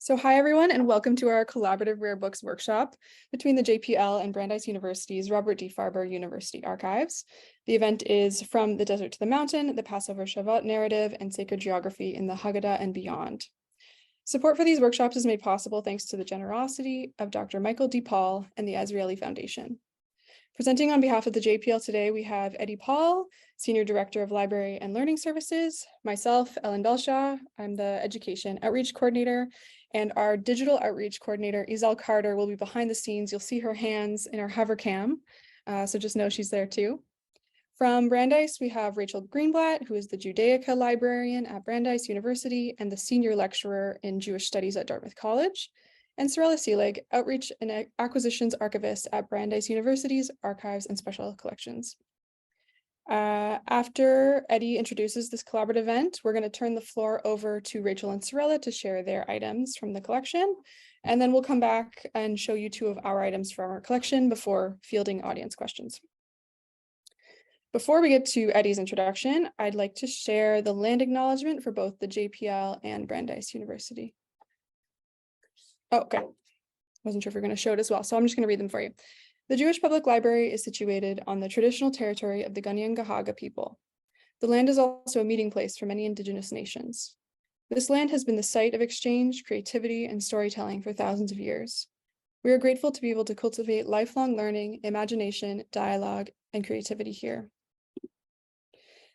So hi everyone, and welcome to our collaborative rare books workshop between the JPL and Brandeis University's Robert D. Farber University Archives. The event is From the Desert to the Mountain, the Passover-Shavuot Narrative, and Sacred Geography in the Haggadah and Beyond. Support for these workshops is made possible thanks to the generosity of Dr. Michael D. Paul and the Israeli Foundation. Presenting on behalf of the JPL today, we have Eddie Paul, Senior Director of Library and Learning Services, myself, Ellen Belshaw, I'm the Education Outreach Coordinator, and our Digital Outreach Coordinator, Isel Carter, will be behind the scenes. You'll see her hands in our hover cam, so just know she's there too. From Brandeis, we have Rachel Greenblatt, who is the Judaica Librarian at Brandeis University and the Senior Lecturer in Jewish Studies at Dartmouth College, and Surella Seelig, Outreach and Acquisitions Archivist at Brandeis University's Archives and Special Collections. After Eddie introduces this collaborative event, we're going to turn the floor over to Rachel and Surella to share their items from the collection, and then we'll come back and show you two of our items from our collection before fielding audience questions. Before we get to Eddie's introduction, I'd like to share the land acknowledgement for both the JPL and Brandeis University. Oh, okay. Wasn't sure if we're going to show it as well, so I'm just going to read them for you. The Jewish Public Library is situated on the traditional territory of the Gunyan people. The land is also a meeting place for many indigenous nations. This land has been the site of exchange, creativity, and storytelling for thousands of years. We are grateful to be able to cultivate lifelong learning, imagination, dialogue, and creativity here.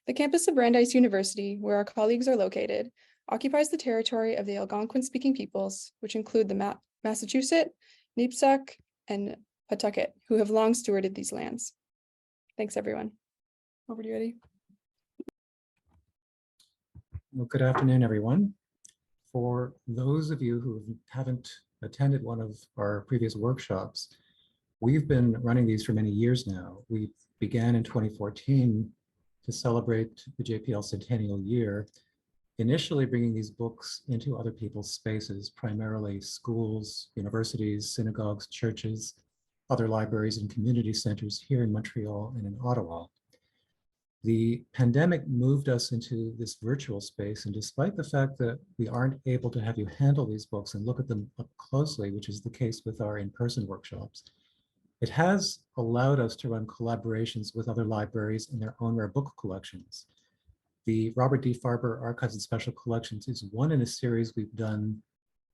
The campus of Brandeis University, where our colleagues are located, occupies the territory of the Algonquin-speaking peoples, which include the Massachusetts, Nipissuk, and Pawtucket, who have long stewarded these lands. Thanks, everyone. Over to you, Eddie. Well, good afternoon, everyone. For those of you who haven't attended one of our previous workshops, we've been running these for many years now. We began in 2014 to celebrate the JPL centennial year, initially bringing these books into other people's spaces, primarily schools, universities, synagogues, churches, other libraries and community centers here in Montreal and in Ottawa. The pandemic moved us into this virtual space, and despite the fact that we aren't able to have you handle these books and look at them up closely, which is the case with our in-person workshops, it has allowed us to run collaborations with other libraries and their own rare book collections. The Robert D. Farber Archives and Special Collections is one in a series we've done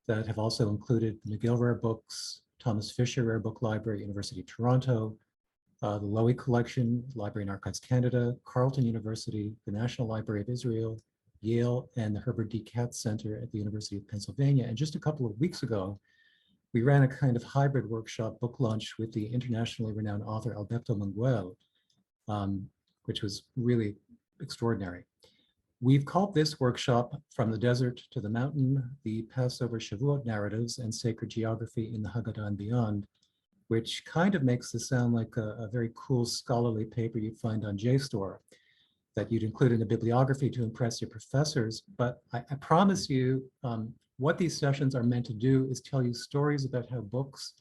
that have also included the McGill Rare Books, Thomas Fisher Rare Book Library, University of Toronto, the Lowy Collection, Library and Archives Canada, Carleton University, the National Library of Israel, Yale, and the Herbert D. Katz Center at the University of Pennsylvania. And just a couple of weeks ago, we ran a kind of hybrid workshop book launch with the internationally renowned author Alberto Manguel, which was really extraordinary. We've called this workshop From the Desert to the Mountain, the Passover-Shavuot Narratives and Sacred Geography in the Haggadah and Beyond, which kind of makes this sound like a very cool scholarly paper you'd find on JSTOR that you'd include in a bibliography to impress your professors. But I promise you, what these sessions are meant to do is tell you stories about how books,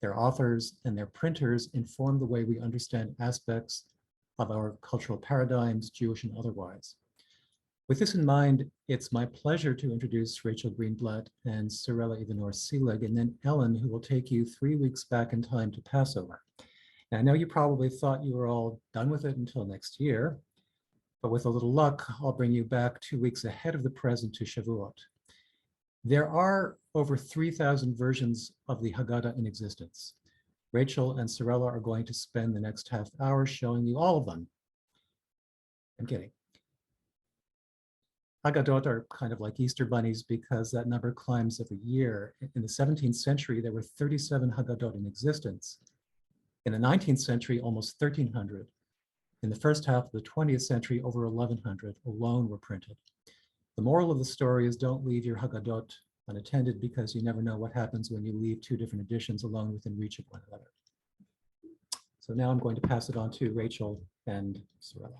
their authors, and their printers inform the way we understand aspects of our cultural paradigms, Jewish and otherwise. With this in mind, it's my pleasure to introduce Rachel Greenblatt and Surella Seelig, and then Ellen, who will take you 3 weeks back in time to Passover. Now, I know you probably thought you were all done with it until next year, but with a little luck, I'll bring you back 2 weeks ahead of the present to Shavuot. There are over 3,000 versions of the Haggadah in existence. Rachel and Surella are going to spend the next half hour showing you all of them. I'm kidding. Haggadot are kind of like Easter bunnies because that number climbs every year. In the 17th century, there were 37 Haggadot in existence. In the 19th century, almost 1,300. In the first half of the 20th century, over 1,100 alone were printed. The moral of the story is don't leave your Haggadot unattended because you never know what happens when you leave two different editions alone within reach of one another. So now I'm going to pass it on to Rachel and Surella.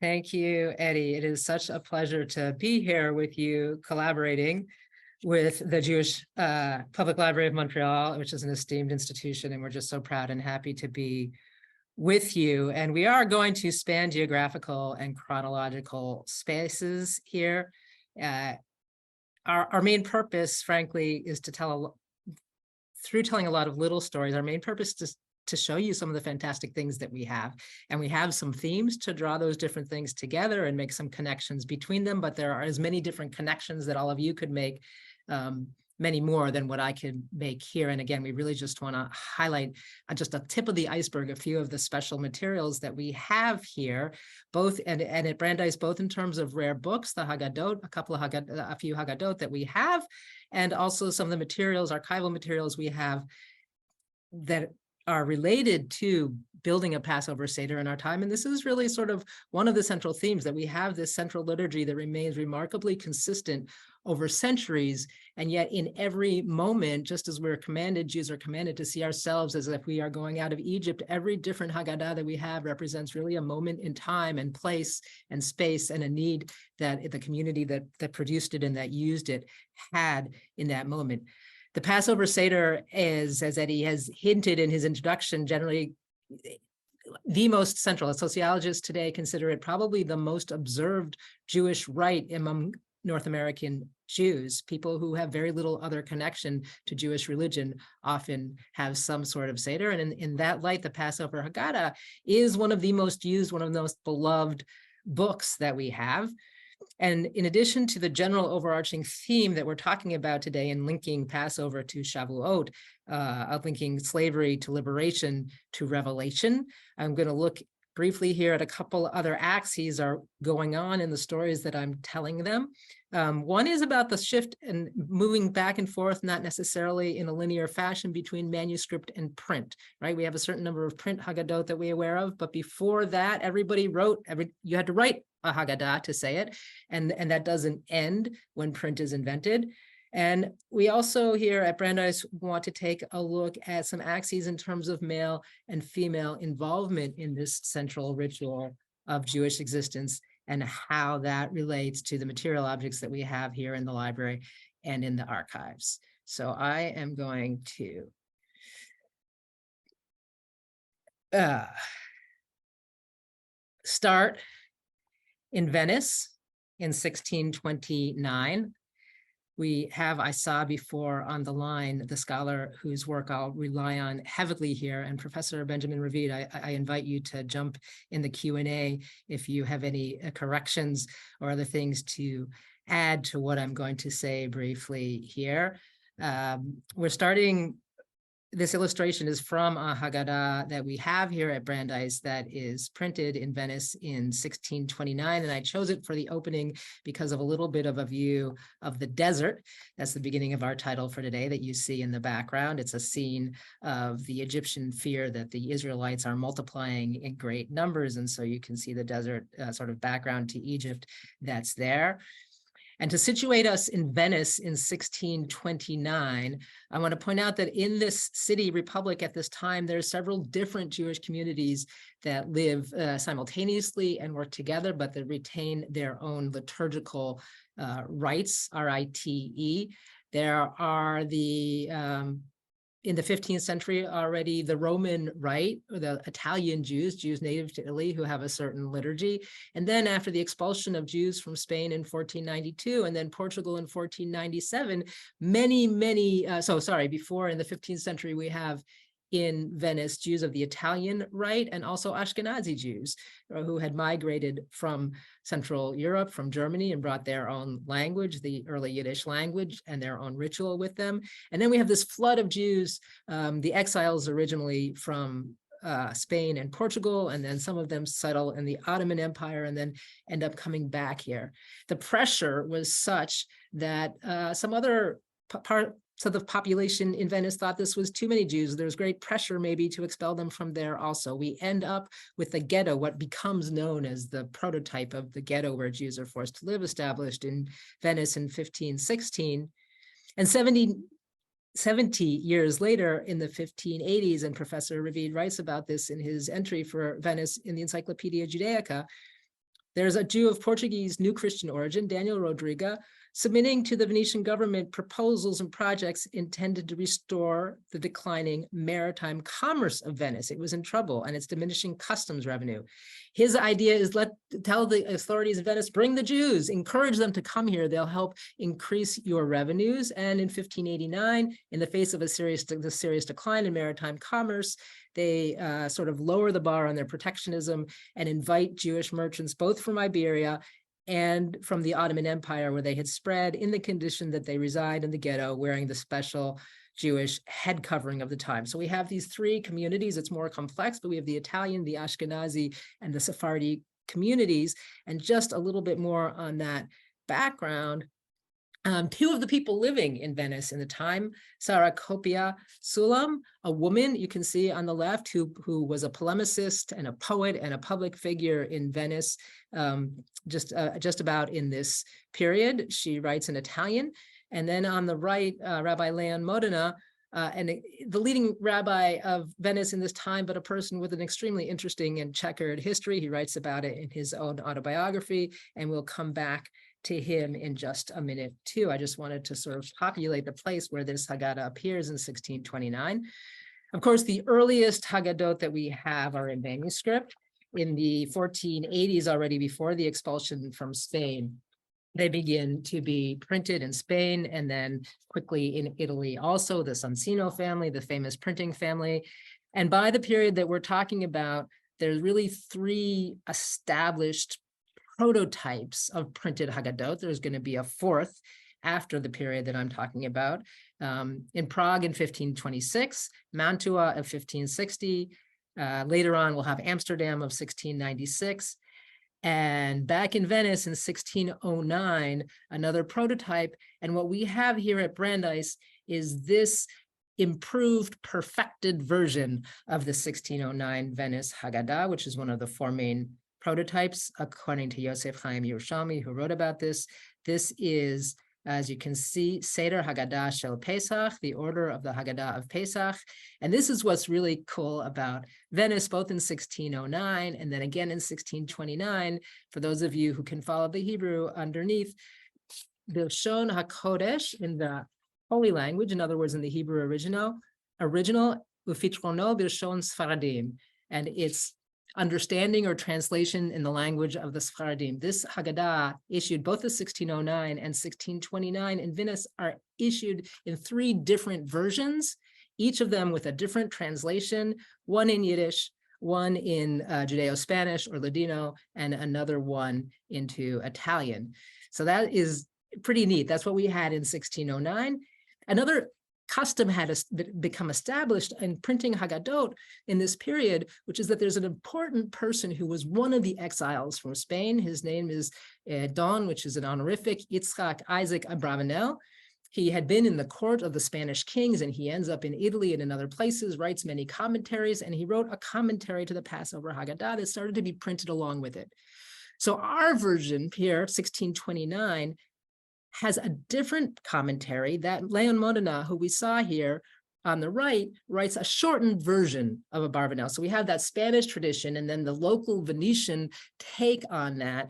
Thank you, Eddie. It is such a pleasure to be here with you, collaborating with the Jewish Public Library of Montreal, which is an esteemed institution, and we're just so proud and happy to be with you. And we are going to span geographical and chronological spaces here. our main purpose, frankly, is to through telling a lot of little stories, our main purpose is to show you some of the fantastic things that we have. And we have some themes to draw those different things together and make some connections between them, but there are as many different connections that all of you could make, many more than what I could make here. And again, we really just want to highlight just a tip of the iceberg, a few of the special materials that we have here, both and at Brandeis, both in terms of rare books, the Haggadot, a few Haggadot that we have, and also some of the materials, archival materials we have that are related to building a Passover Seder in our time. And this is really sort of one of the central themes, that we have this central liturgy that remains remarkably consistent over centuries. And yet in every moment, just as we're commanded, Jews are commanded to see ourselves as if we are going out of Egypt, every different Haggadah that we have represents really a moment in time and place and space and a need that the community that produced it and that used it had in that moment. The Passover Seder is, as Eddie has hinted in his introduction, generally the most central. Sociologists today consider it probably the most observed Jewish rite among North American Jews. People who have very little other connection to Jewish religion often have some sort of Seder. And in that light, the Passover Haggadah is one of the most used, one of the most beloved books that we have. And in addition to the general overarching theme that we're talking about today in linking Passover to Shavuot, linking slavery to liberation to revelation, I'm going to look briefly here at a couple other axes are going on in the stories that I'm telling them. One is about the shift and moving back and forth, not necessarily in a linear fashion, between manuscript and print, right? We have a certain number of print Haggadot that we're aware of, but before that, everybody wrote, you had to write a Haggadah to say it, and that doesn't end when print is invented. And we also here at Brandeis want to take a look at some axes in terms of male and female involvement in this central ritual of Jewish existence and how that relates to the material objects that we have here in the library and in the archives. So I am going to start in Venice in 1629. We have, I saw before on the line, the scholar whose work I'll rely on heavily here, and Professor Benjamin Ravid, I invite you to jump in the Q&A if you have any corrections or other things to add to what I'm going to say briefly here. We're starting, this illustration is from a Haggadah that we have here at Brandeis that is printed in Venice in 1629. And I chose it for the opening because of a little bit of a view of the desert. That's the beginning of our title for today that you see in the background. It's a scene of the Egyptian fear that the Israelites are multiplying in great numbers. And so you can see the desert sort of background to Egypt that's there. And to situate us in Venice in 1629, I want to point out that in this city republic at this time, there are several different Jewish communities that live simultaneously and work together, but that retain their own liturgical rites, R-I-T-E. There are the in the 15th century already, the Roman Rite, or the Italian Jews native to Italy who have a certain liturgy. And then after the expulsion of Jews from Spain in 1492, and then Portugal in 1497, before in the 15th century, we have in Venice Jews of the Italian Rite and also Ashkenazi Jews who had migrated from Central Europe, from Germany, and brought their own language, the early Yiddish language, and their own ritual with them. And then we have this flood of Jews, the exiles originally from Spain and Portugal, and then some of them settle in the Ottoman Empire and then end up coming back here. The pressure was such that some other parts of the population in Venice thought this was too many Jews. There's great pressure maybe to expel them from there also. We end up with the ghetto, what becomes known as the prototype of the ghetto where Jews are forced to live, established in Venice in 1516. And 70 years later in the 1580s, and Professor Ravid writes about this in his entry for Venice in the Encyclopedia Judaica, there's a Jew of Portuguese New Christian origin, Daniel Rodriga, submitting to the Venetian government proposals and projects intended to restore the declining maritime commerce of Venice. It was in trouble and it's diminishing customs revenue. His idea is tell the authorities of Venice, bring the Jews, encourage them to come here. They'll help increase your revenues. And in 1589, in the face of the serious decline in maritime commerce, they sort of lower the bar on their protectionism and invite Jewish merchants, both from Iberia and from the Ottoman Empire, where they had spread, in the condition that they reside in the ghetto, wearing the special Jewish head covering of the time. So we have these three communities. It's more complex, but we have the Italian, the Ashkenazi, and the Sephardi communities. And just a little bit more on that background. Two of the people living in Venice in the time, Sarah Copia Sulam, a woman you can see on the left who was a polemicist and a poet and a public figure in Venice, just about in this period. She writes in Italian. And then on the right, Rabbi Leon Modena, the leading rabbi of Venice in this time, but a person with an extremely interesting and checkered history. He writes about it in his own autobiography, and we'll come back to him in just a minute too. I just wanted to sort of populate the place where this Haggadah appears in 1629. Of course, the earliest Haggadot that we have are in manuscript in the 1480s, already before the expulsion from Spain. They begin to be printed in Spain and then quickly in Italy. Also, the Sonsino family, the famous printing family. And by the period that we're talking about, there's really three established prototypes of printed Haggadot. There's going to be a fourth after the period that I'm talking about. In Prague in 1526, Mantua of 1560. Later on, we'll have Amsterdam of 1696. And back in Venice in 1609, another prototype. And what we have here at Brandeis is this improved, perfected version of the 1609 Venice Haggadah, which is one of the four main prototypes, according to Yosef Chaim Yerushalmi, who wrote about this. This is, as you can see, Seder Haggadah Shel Pesach, the order of the Haggadah of Pesach. And this is what's really cool about Venice, both in 1609 and then again in 1629. For those of you who can follow the Hebrew underneath, Belshaw HaKodesh, in the Holy Language, in other words, in the Hebrew original, Ufitrono Belshaw Sfaradim, and it's understanding or translation in the language of the Sephardim. This Haggadah, issued both the 1609 and 1629 in Venice, are issued in three different versions, each of them with a different translation, one in Yiddish, one in Judeo-Spanish or Ladino, and another one into Italian. So that is pretty neat. That's what we had in 1609. Another custom had become established in printing Haggadot in this period, which is that there's an important person who was one of the exiles from Spain. His name is Don, which is an honorific, Yitzchak Isaac Abravanel. He had been in the court of the Spanish kings, and he ends up in Italy and in other places, writes many commentaries, and he wrote a commentary to the Passover Haggadah that started to be printed along with it. So our version here, 1629, has a different commentary that Leon Modena, who we saw here on the right, writes a shortened version of a Barbanel. So we have that Spanish tradition and then the local Venetian take on that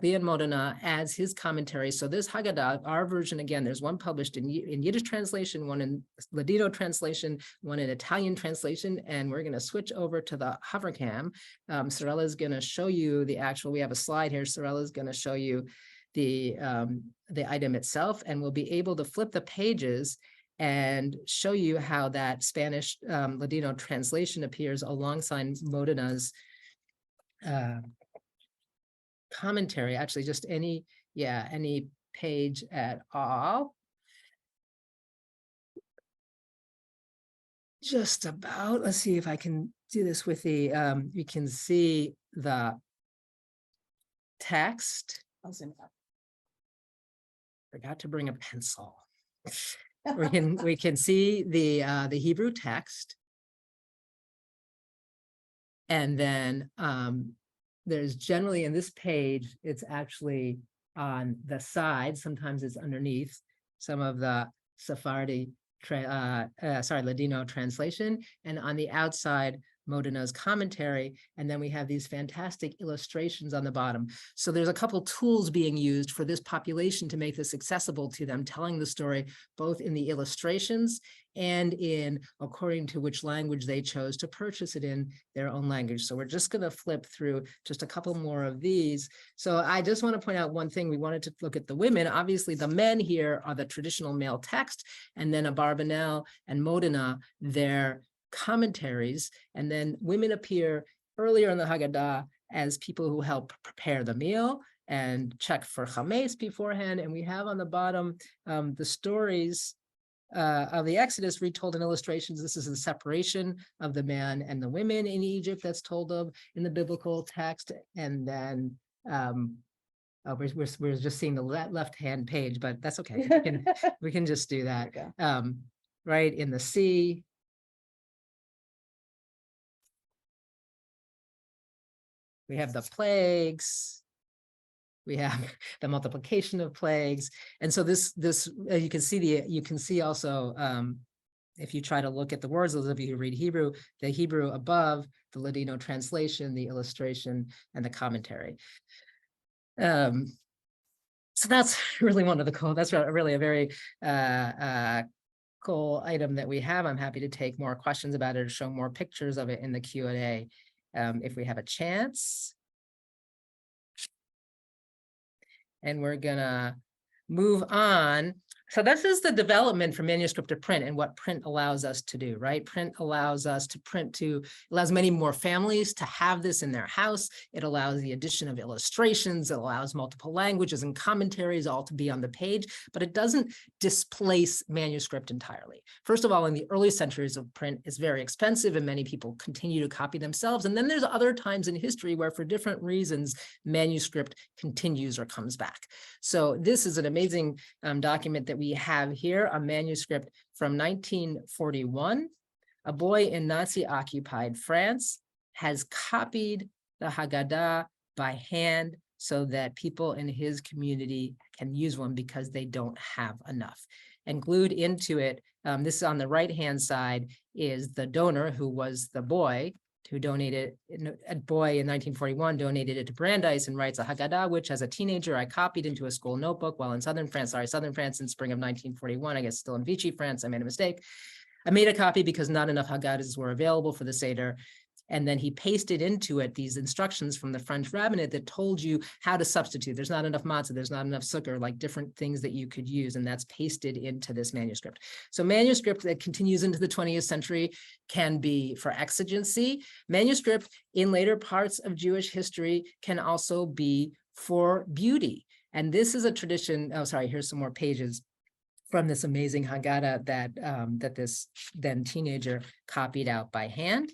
Leon Modena adds his commentary. So this Haggadah, our version, again, there's one published in Yiddish translation, one in Ladino translation, one in Italian translation, and we're going to switch over to the hovercam. Surella is going to show you the actual, we have a slide here. Surella is going to show you the item itself, and we'll be able to flip the pages and show you how that Spanish Ladino translation appears alongside Modena's commentary. Actually, just any page at all. Just about. Let's see if I can do this with the. You can see the text. I'll zoom up. Forgot to bring a pencil. we can see the Hebrew text, and then there's generally in this page, it's actually on the side. Sometimes it's underneath some of the Sephardi, Ladino translation, and on the outside Modena's commentary, and then we have these fantastic illustrations on the bottom. So there's a couple tools being used for this population to make this accessible to them, telling the story both in the illustrations and in according to which language they chose to purchase it in their own language. So we're just going to flip through just a couple more of these. So I just want to point out one thing. We wanted to look at the women. Obviously, the men here are the traditional male text, and then Abarbanel and Modena, their commentaries, and then women appear earlier in the Haggadah as people who help prepare the meal and check for chametz beforehand. And we have on the bottom the stories of the Exodus retold in illustrations. This is the separation of the man and the women in Egypt that's told of in the biblical text. And then we're just seeing the left-hand page, but that's okay. We can just do that. Right in the sea. We have the plagues. We have the multiplication of plagues. And so this you can see also, if you try to look at the words, those of you who read Hebrew, the Hebrew above, the Ladino translation, the illustration, and the commentary. So that's really one of the cool, that's really a very cool item that we have. I'm happy to take more questions about it or show more pictures of it in the Q&A if we have a chance. And we're gonna move on. So this is the development from manuscript to print and what print allows us to do, right? Print allows us to allows many more families to have this in their house. It allows the addition of illustrations. It allows multiple languages and commentaries all to be on the page, but it doesn't displace manuscript entirely. First of all, in the early centuries of print, it's very expensive and many people continue to copy themselves. And then there's other times in history where for different reasons, manuscript continues or comes back. So this is an amazing document that we have here, a manuscript from 1941. A boy in Nazi-occupied France has copied the Haggadah by hand so that people in his community can use one because they don't have enough. And glued into it, this is on the right-hand side, is the donor who was the boy who donated, a boy in 1941 donated it to Brandeis and writes a Haggadah, which as a teenager I copied into a school notebook while in southern France in spring of 1941, I guess still in Vichy, France, I made a mistake. I made a copy because not enough Haggadahs were available for the Seder. And then he pasted into it these instructions from the French rabbinate that told you how to substitute. There's not enough matzah, there's not enough sukkar, like different things that you could use, and that's pasted into this manuscript. So manuscript that continues into the 20th century can be for exigency. Manuscript in later parts of Jewish history can also be for beauty. And this is a tradition, oh, sorry, here's some more pages from this amazing Haggadah that, that this then teenager copied out by hand.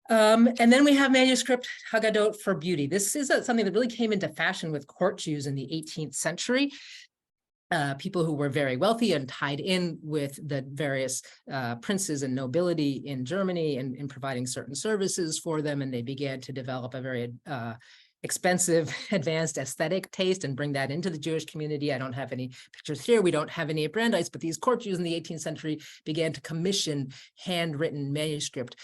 And then we have manuscript Haggadot for beauty. This is something that really came into fashion with court Jews in the 18th century. People who were very wealthy and tied in with the various princes and nobility in Germany and in providing certain services for them. And they began to develop a very expensive, advanced aesthetic taste and bring that into the Jewish community. I don't have any pictures here. We don't have any at Brandeis, but these court Jews in the 18th century began to commission handwritten manuscript,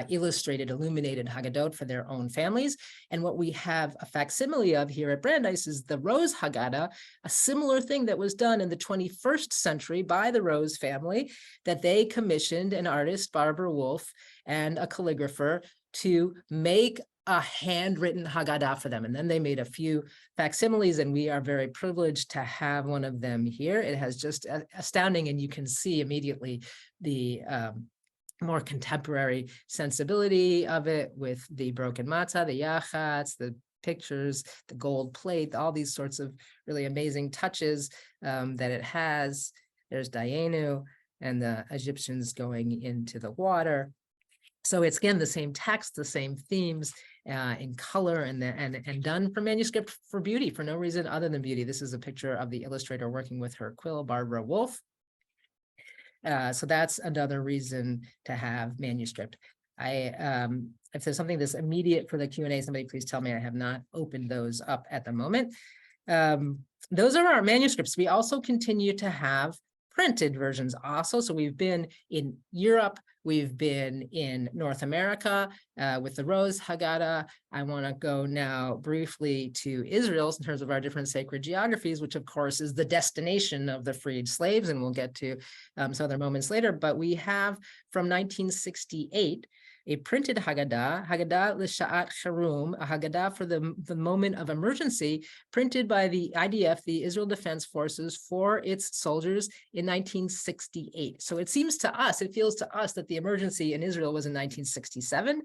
illustrated, illuminated Haggadot for their own families. And what we have a facsimile of here at Brandeis is the Rose Haggadah, a similar thing that was done in the 21st century by the Rose family, that they commissioned an artist, Barbarawolff, and a calligrapher to make a handwritten Haggadah for them. And then they made a few facsimiles, and we are very privileged to have one of them here. It has just astounding, and you can see immediately the more contemporary sensibility of it with the broken matzah, the yachats, the pictures, the gold plate, all these sorts of really amazing touches that it has. There's Dayenu and the Egyptians going into the water. So it's, again, the same text, the same themes in color and done for manuscript for beauty, for no reason other than beauty. This is a picture of the illustrator working with her quill, barbarawolff. So that's another reason to have manuscript. If there's something that's immediate for the Q&A, somebody please tell me. I have not opened those up at the moment. Those are our manuscripts. We also continue to have printed versions also. So we've been in Europe We've been in North America with the Rose Haggadah. I want to go now briefly to Israel in terms of our different sacred geographies, which of course is the destination of the freed slaves, and we'll get to some other moments later. But we have from 1968, a printed Haggadah, Haggadah l'sha'at charum, a Haggadah for the moment of emergency, printed by the IDF, the Israel Defense Forces, for its soldiers in 1968. So it seems to us, it feels to us that the emergency in Israel was in 1967.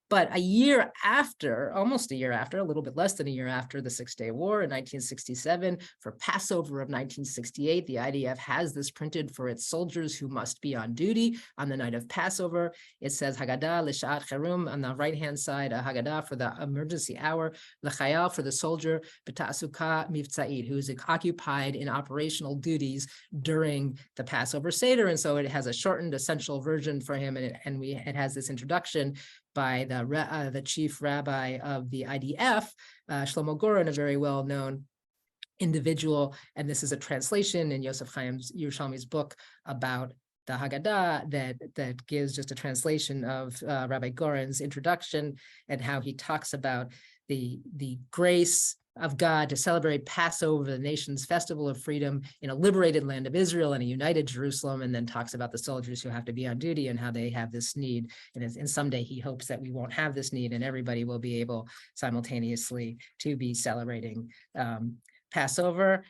But a year after, almost a year after, a little bit less than a year after the Six-Day War in 1967, for Passover of 1968, the IDF has this printed for its soldiers who must be on duty on the night of Passover. It says Haggadah l'sha'at charum on the right-hand side, a Haggadah for the emergency hour, l'chayal for the soldier, b'ta'asuka mivtza'id, who is occupied in operational duties during the Passover Seder. And so it has a shortened essential version for him, and it has this introduction by the chief rabbi of the IDF, Shlomo Goren, a very well-known individual. And this is a translation in Yosef Chaim Yerushalmi's book about the Haggadah that gives just a translation of Rabbi Goren's introduction and how he talks about the grace of God to celebrate Passover, the nation's festival of freedom, in a liberated land of Israel and a united Jerusalem, and then talks about the soldiers who have to be on duty and how they have this need. And someday he hopes that we won't have this need and everybody will be able simultaneously to be celebrating Passover.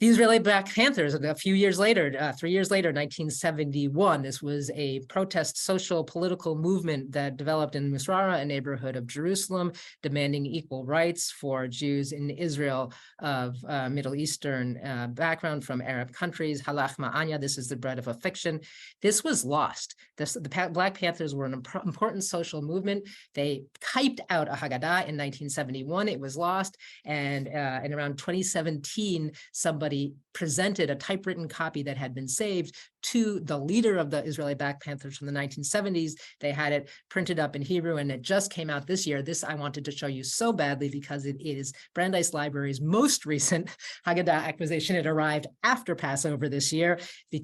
The Israeli Black Panthers, a few years later, 3 years later, 1971, this was a protest social political movement that developed in Misrara, a neighborhood of Jerusalem, demanding equal rights for Jews in Israel of Middle Eastern background from Arab countries. Halach ma'anya, this is the bread of affliction. This was lost. The Black Panthers were an important social movement. They typed out a Haggadah in 1971. It was lost. And in around 2017, somebody presented a typewritten copy that had been saved to the leader of the Israeli Black Panthers from the 1970s. They had it printed up in Hebrew, and it just came out this year. This I wanted to show you so badly because it is Brandeis Library's most recent Haggadah acquisition. It arrived after Passover this year,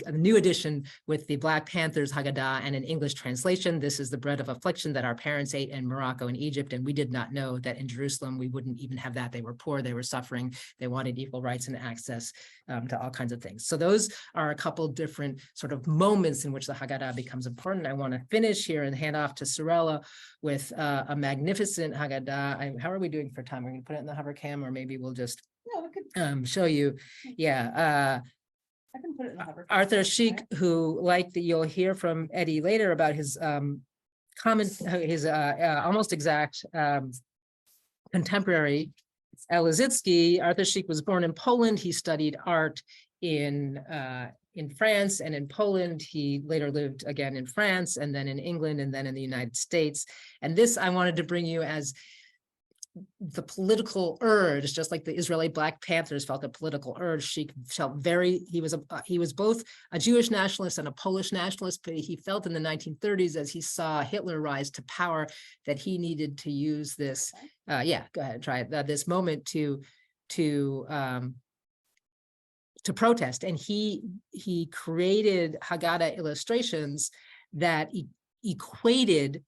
a new edition with the Black Panthers Haggadah and an English translation. This is the bread of affliction that our parents ate in Morocco and Egypt, and we did not know that in Jerusalem we wouldn't even have that. They were poor, they were suffering, they wanted equal rights and access to all kinds of things. So those are a couple different sort of moments in which the Haggadah becomes important. I want to finish here and hand off to Surella with a magnificent Haggadah. How are we doing for time? We're going to put it in the hover cam, or maybe we'll just show you. Yeah. I can put it in the hover. Arthur Sheik, who, like you'll hear from Eddie later about his almost exact contemporary Ellissitzky. Arthur Sheik was born in Poland. He studied art in France and in Poland. He later lived again in France and then in England and then in the United States. And this I wanted to bring you as the political urge, just like the Israeli Black Panthers felt a political urge. Sheik felt he was both a Jewish nationalist and a Polish nationalist, but he felt in the 1930s, as he saw Hitler rise to power, that he needed to use this, yeah, go ahead, try it, this moment to protest. And he created Haggadah illustrations that equated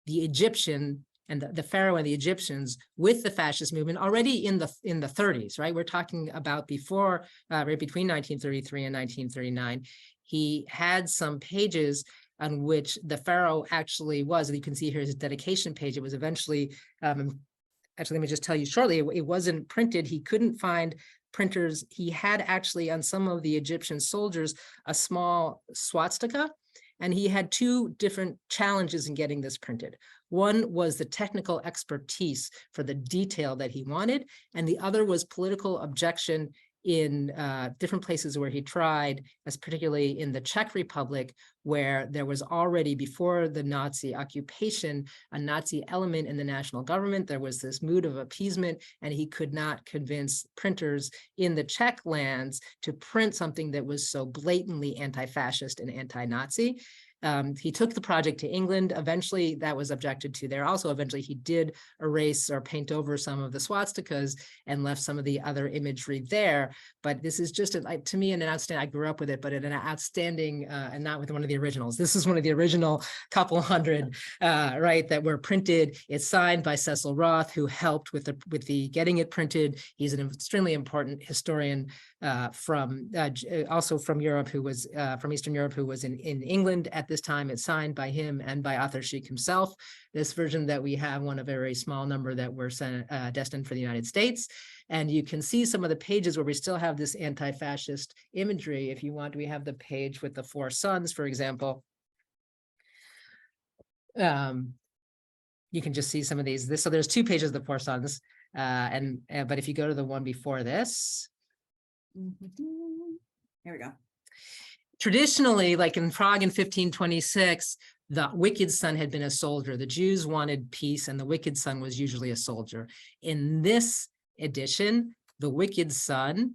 the Egyptian and the Pharaoh and the Egyptians with the fascist movement already in the 30s, right? We're talking about before, right between 1933 and 1939. He had some pages on which the Pharaoh actually was, and you can see here his dedication page. It was eventually, actually, let me just tell you shortly, it wasn't printed. He couldn't find printers. He had actually on some of the Egyptian soldiers a small swastika, and he had two different challenges in getting this printed. One was the technical expertise for the detail that he wanted, and the other was political objection in different places where he tried, as particularly in the Czech Republic, where there was already, before the Nazi occupation, a Nazi element in the national government. There was this mood of appeasement, and he could not convince printers in the Czech lands to print something that was so blatantly anti-fascist and anti-Nazi. He took the project to England. Eventually, that was objected to there. Also, eventually, he did erase or paint over some of the swastikas and left some of the other imagery there. But this is just, to me, an outstanding, I grew up with it, but an outstanding, and not with one of the originals. This is one of the original couple hundred, right, that were printed. It's signed by Cecil Roth, who helped with the getting it printed. He's an extremely important historian from also from Europe, who was from Eastern Europe, who was in England at this time. It's signed by him and by Arthur Sheik himself. This version that we have, one of a very small number that were destined for the United States. And you can see some of the pages where we still have this anti-fascist imagery. If you want, we have the page with the four sons, for example. You can just see some of these. So there's two pages of the four sons. But if you go to the one before this. Here we go. Traditionally, like in Prague in 1526, the wicked son had been a soldier. The Jews wanted peace, and the wicked son was usually a soldier. In this edition, the wicked son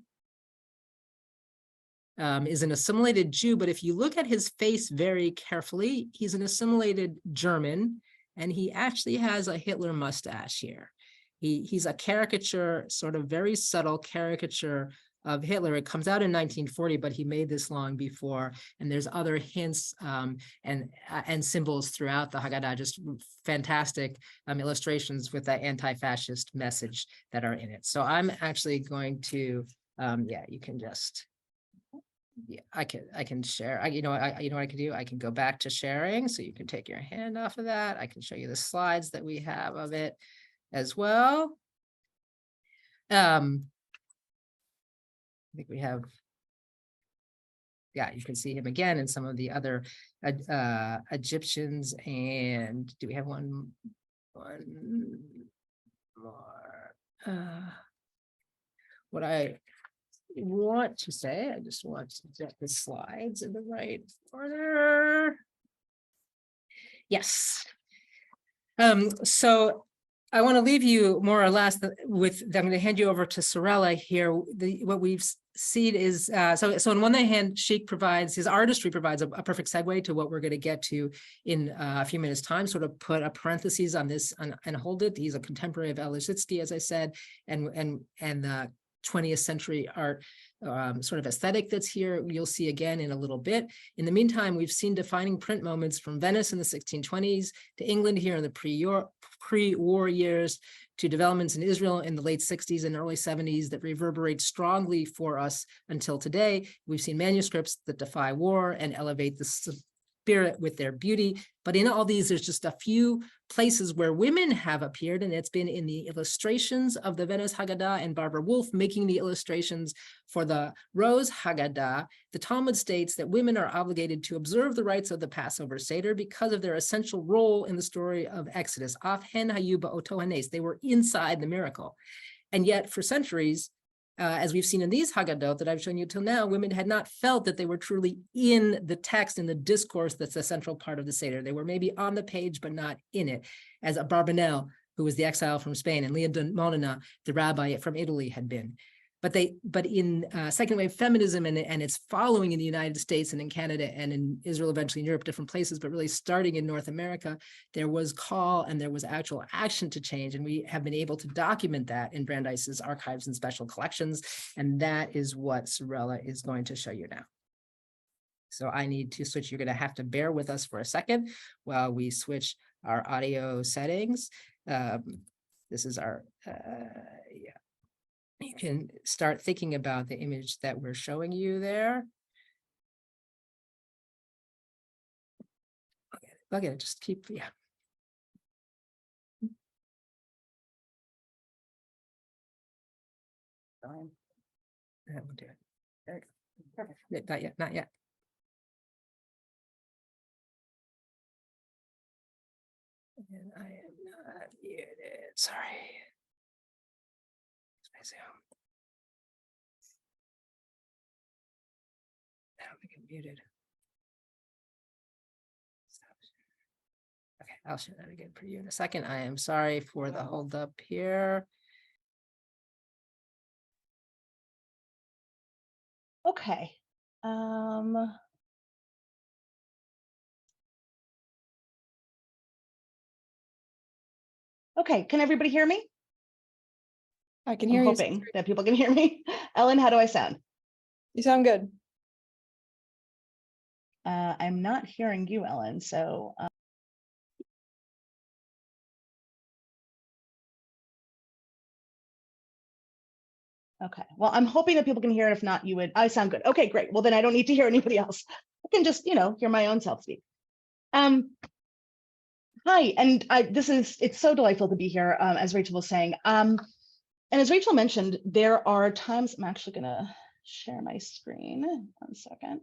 is an assimilated Jew, but if you look at his face very carefully, he's an assimilated German, and he actually has a Hitler mustache here. He's a caricature, sort of very subtle caricature of Hitler. It comes out in 1940, but he made this long before. And there's other hints and symbols throughout the Haggadah, just fantastic illustrations with that anti-fascist message that are in it. So I'm actually going to, yeah, you can just, yeah, I can share. You know what I can do? I can go back to sharing, so you can take your hand off of that. I can show you the slides that we have of it as well. I think we have, yeah, you can see him again in some of the other Egyptians. And do we have one more? What I want to say, I just want to get the slides in the right order. Yes. So I want to leave you more or less with, I'm going to hand you over to Surella here. What we've seen is, so on one hand, Sheik provides, his artistry provides a perfect segue to what we're going to get to in a few minutes time, sort of put a parentheses on this and hold it. He's a contemporary of ellissitzky, as I said, and the 20th century art sort of aesthetic that's here, you'll see again in a little bit. In the meantime, we've seen defining print moments from Venice in the 1620s to England here in the pre-war years, to developments in Israel in the late 60s and early 70s that reverberate strongly for us until today. We've seen manuscripts that defy war and elevate the spirit with their beauty. But in all these, there's just a few places where women have appeared, and it's been in the illustrations of the Venice Haggadah and barbarawolff making the illustrations for the Rose Haggadah. The Talmud states that women are obligated to observe the rites of the Passover Seder because of their essential role in the story of Exodus. Af hen hayu ba'oto hanes. They were inside the miracle. And yet for centuries, as we've seen in these Haggadot that I've shown you till now, women had not felt that they were truly in the text, in the discourse that's a central part of the Seder. They were maybe on the page, but not in it, as a Barbanel, who was the exile from Spain, and Leah de Modena, the rabbi from Italy, had been. But in second wave feminism and its following in the United States and in Canada and in Israel, eventually in Europe, different places, but really starting in North America, there was call and there was actual action to change. And we have been able to document that in Brandeis's archives and special collections. And that is what Surella is going to show you now. So I need to switch. You're going to have to bear with us for a second while we switch our audio settings. This is our, yeah. You can start thinking about the image that we're showing you there. Look at it, just keep, yeah. That will do it. There we go. Perfect. Not yet, not yet. And I am not muted, sorry. Zoom. Now we can muted. Okay, I'll show that again for you in a second. I am sorry for the hold up here. Okay. Okay, can everybody hear me? I can I'm hear you. hoping that people can hear me. Ellen, how do I sound? You sound good. I'm not hearing you, Ellen, so. Okay, well, I'm hoping that people can hear it. If not, I sound good. Okay, great. Well, then I don't need to hear anybody else. I can just, hear my own self speak. Hi, and it's so delightful to be here, as Rachel was saying. And as Rachel mentioned, there are times, I'm actually gonna share my screen, 1 second.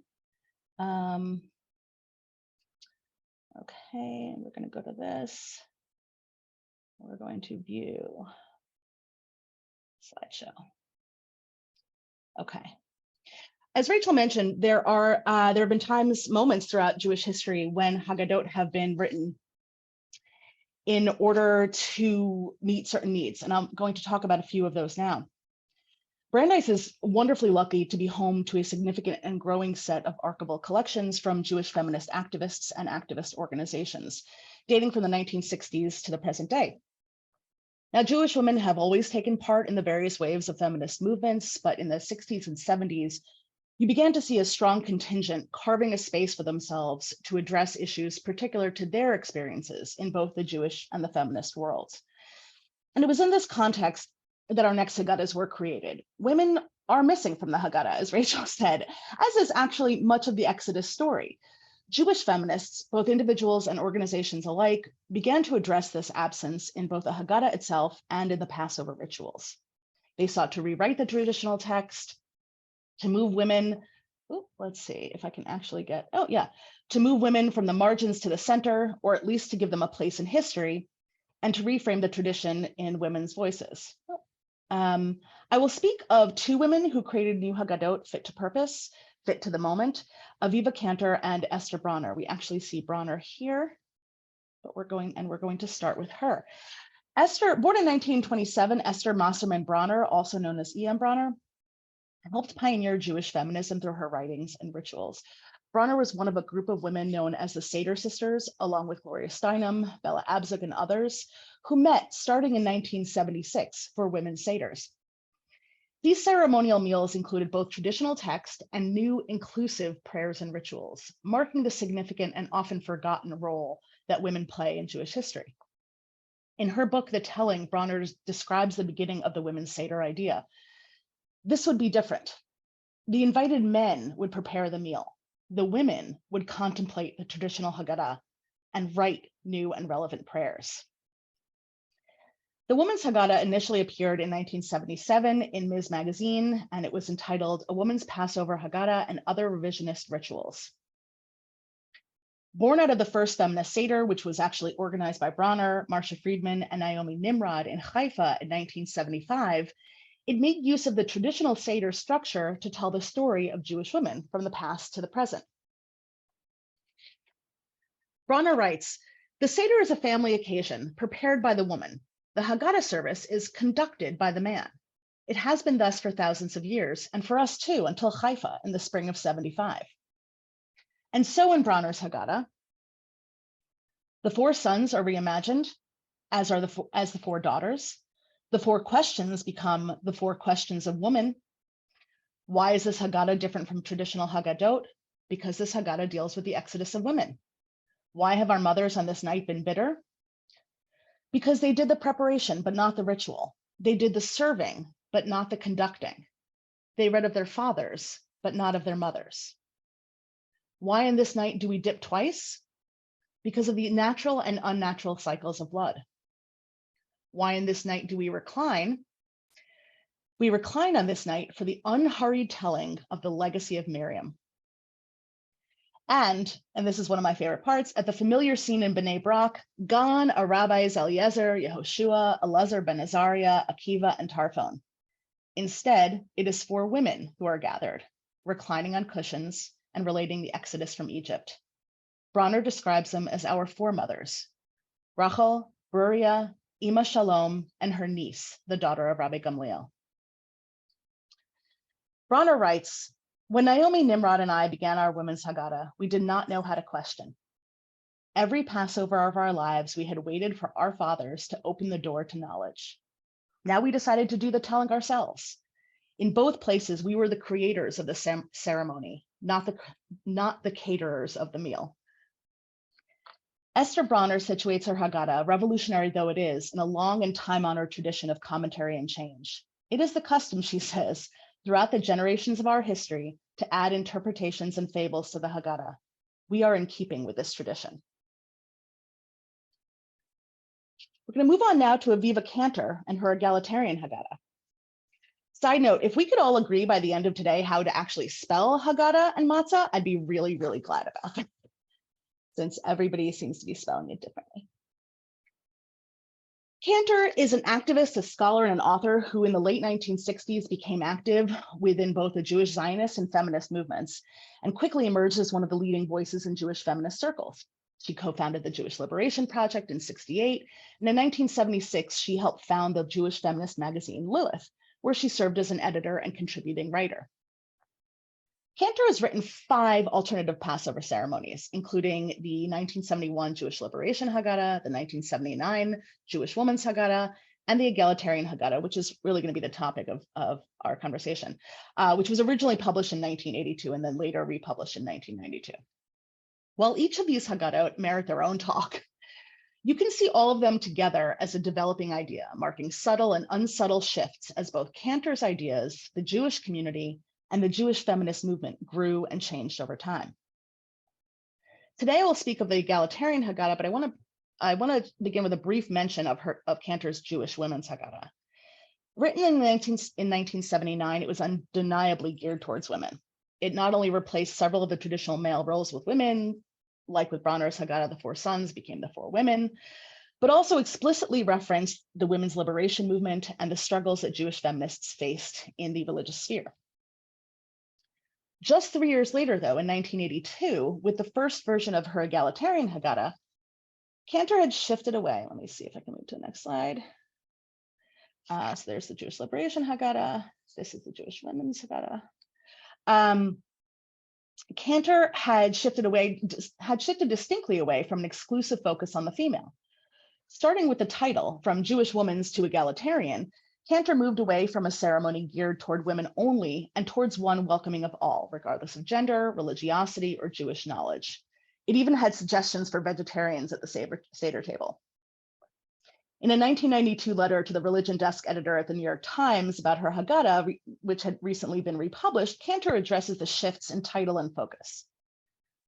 Okay, and we're gonna go to this. We're going to view slideshow. Okay. As Rachel mentioned, there have been moments throughout Jewish history when Haggadot have been written in order to meet certain needs, and I'm going to talk about a few of those now. Brandeis is wonderfully lucky to be home to a significant and growing set of archival collections from Jewish feminist activists and activist organizations, dating from the 1960s to the present day. Now, Jewish women have always taken part in the various waves of feminist movements, but in the 60s and 70s, you began to see a strong contingent carving a space for themselves to address issues particular to their experiences in both the Jewish and the feminist worlds. And it was in this context that our next Haggadahs were created. Women are missing from the Haggadah, as Rachel said, as is actually much of the Exodus story. Jewish feminists, both individuals and organizations alike, began to address this absence in both the Haggadah itself and in the Passover rituals. They sought to rewrite the traditional text, to move women, let's see if I can actually to move women from the margins to the center, or at least to give them a place in history, and to reframe the tradition in women's voices. I will speak of two women who created new Haggadot fit to purpose, fit to the moment, Aviva Cantor and Esther Bronner. We actually see Bronner here, but we're going to start with her. Esther, born in 1927, Esther Masserman Bronner, also known as E.M. Bronner, helped pioneer Jewish feminism through her writings and rituals. Bronner was one of a group of women known as the Seder Sisters, along with Gloria Steinem, Bella Abzug, and others, who met starting in 1976 for women's Seders. These ceremonial meals included both traditional text and new inclusive prayers and rituals, marking the significant and often forgotten role that women play in Jewish history. In her book, The Telling, Bronner describes the beginning of the women's Seder idea. This would be different. The invited men would prepare the meal. The women would contemplate the traditional Haggadah and write new and relevant prayers. The Women's Haggadah initially appeared in 1977 in Ms. Magazine, and it was entitled A Woman's Passover Haggadah and Other Revisionist Rituals. Born out of the first feminist Seder, which was actually organized by Bronner, Marcia Friedman, and Naomi Nimrod in Haifa in 1975, it made use of the traditional Seder structure to tell the story of Jewish women from the past to the present. Bronner writes, the Seder is a family occasion prepared by the woman. The Haggadah service is conducted by the man. It has been thus for thousands of years, and for us too, until Haifa in the spring of 75. And so in Bronner's Haggadah, the four sons are reimagined, as the four daughters. The four questions become the four questions of woman. Why is this Haggadah different from traditional Haggadot? Because this Haggadah deals with the exodus of women. Why have our mothers on this night been bitter? Because they did the preparation, but not the ritual. They did the serving, but not the conducting. They read of their fathers, but not of their mothers. Why in this night do we dip twice? Because of the natural and unnatural cycles of blood. Why in this night do we recline? We recline on this night for the unhurried telling of the legacy of Miriam. And this is one of my favorite parts, at the familiar scene in Bnei Brak, gone are rabbis Eliezer, Yehoshua, Elazar ben Azariah, Akiva, and Tarfon. Instead, it is four women who are gathered, reclining on cushions and relating the exodus from Egypt. Bronner describes them as our foremothers, Rachel, Bruria, Ima Shalom, and her niece, the daughter of Rabbi Gamliel. Bronner writes, when Naomi Nimrod and I began our Women's Haggadah, we did not know how to question. Every Passover of our lives, we had waited for our fathers to open the door to knowledge. Now we decided to do the telling ourselves. In both places, we were the creators of the ceremony, not the caterers of the meal. Esther Bronner situates her Haggadah, revolutionary though it is, in a long and time-honored tradition of commentary and change. It is the custom, she says, throughout the generations of our history to add interpretations and fables to the Haggadah. We are in keeping with this tradition. We're going to move on now to Aviva Cantor and her egalitarian Haggadah. Side note, if we could all agree by the end of today how to actually spell Haggadah and matzah, I'd be really, really glad about it, since everybody seems to be spelling it differently. Cantor is an activist, a scholar, and an author who in the late 1960s became active within both the Jewish Zionist and feminist movements, and quickly emerged as one of the leading voices in Jewish feminist circles. She co-founded the Jewish Liberation Project in '68, and in 1976, she helped found the Jewish feminist magazine Lilith, where she served as an editor and contributing writer. Cantor has written 5 alternative Passover ceremonies, including the 1971 Jewish Liberation Haggadah, the 1979 Jewish Women's Haggadah, and the egalitarian Haggadah, which is really going to be the topic of our conversation, which was originally published in 1982 and then later republished in 1992. While each of these Haggadot merit their own talk, you can see all of them together as a developing idea, marking subtle and unsubtle shifts as both Cantor's ideas, the Jewish community, and the Jewish feminist movement grew and changed over time. Today, I will speak of the egalitarian Haggadah, but I want to begin with a brief mention of Cantor's Jewish Women's Haggadah. Written in 1979, it was undeniably geared towards women. It not only replaced several of the traditional male roles with women, like with Bronner's Haggadah, the 4 sons became the 4 women, but also explicitly referenced the women's liberation movement and the struggles that Jewish feminists faced in the religious sphere. Just 3 years later, though, in 1982, with the first version of her egalitarian Haggadah, Cantor had shifted away. Let me see if I can move to the next slide. So there's the Jewish Liberation Haggadah. This is the Jewish Women's Haggadah. Cantor had shifted distinctly away from an exclusive focus on the female. Starting with the title, From Jewish Woman's to Egalitarian, Cantor moved away from a ceremony geared toward women only and towards one welcoming of all, regardless of gender, religiosity, or Jewish knowledge. It even had suggestions for vegetarians at the Seder table. In a 1992 letter to the religion desk editor at the New York Times about her Haggadah, which had recently been republished, Cantor addresses the shifts in title and focus.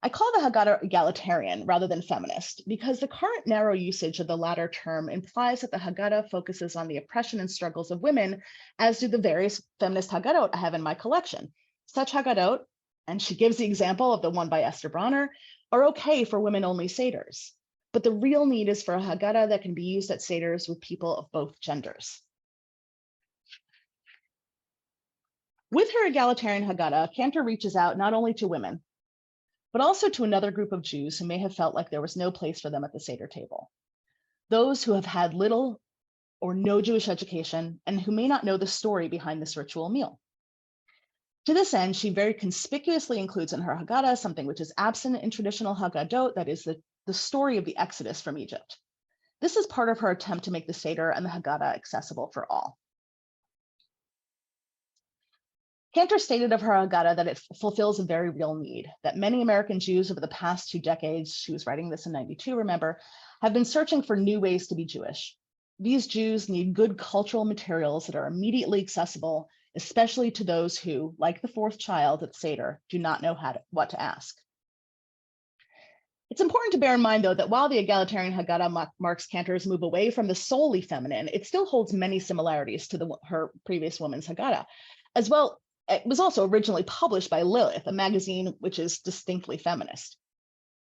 I call the Haggadah egalitarian rather than feminist because the current narrow usage of the latter term implies that the Haggadah focuses on the oppression and struggles of women, as do the various feminist Haggadot I have in my collection. Such Haggadot, and she gives the example of the one by Esther Bronner, are okay for women-only Seders. But the real need is for a Haggadah that can be used at Seders with people of both genders. With her egalitarian Haggadah, Cantor reaches out not only to women, but also to another group of Jews who may have felt like there was no place for them at the Seder table. Those who have had little or no Jewish education and who may not know the story behind this ritual meal. To this end, she very conspicuously includes in her Haggadah something which is absent in traditional Haggadot, that is the story of the Exodus from Egypt. This is part of her attempt to make the Seder and the Haggadah accessible for all. Cantor stated of her Haggadah that it fulfills a very real need, that many American Jews over the past 2 decades, she was writing this in '92, remember, have been searching for new ways to be Jewish. These Jews need good cultural materials that are immediately accessible, especially to those who, like the 4th child at Seder, do not know what to ask. It's important to bear in mind, though, that while the egalitarian Haggadah marks Cantor's move away from the solely feminine, it still holds many similarities to her previous woman's Haggadah. As well, it was also originally published by Lilith, a magazine which is distinctly feminist.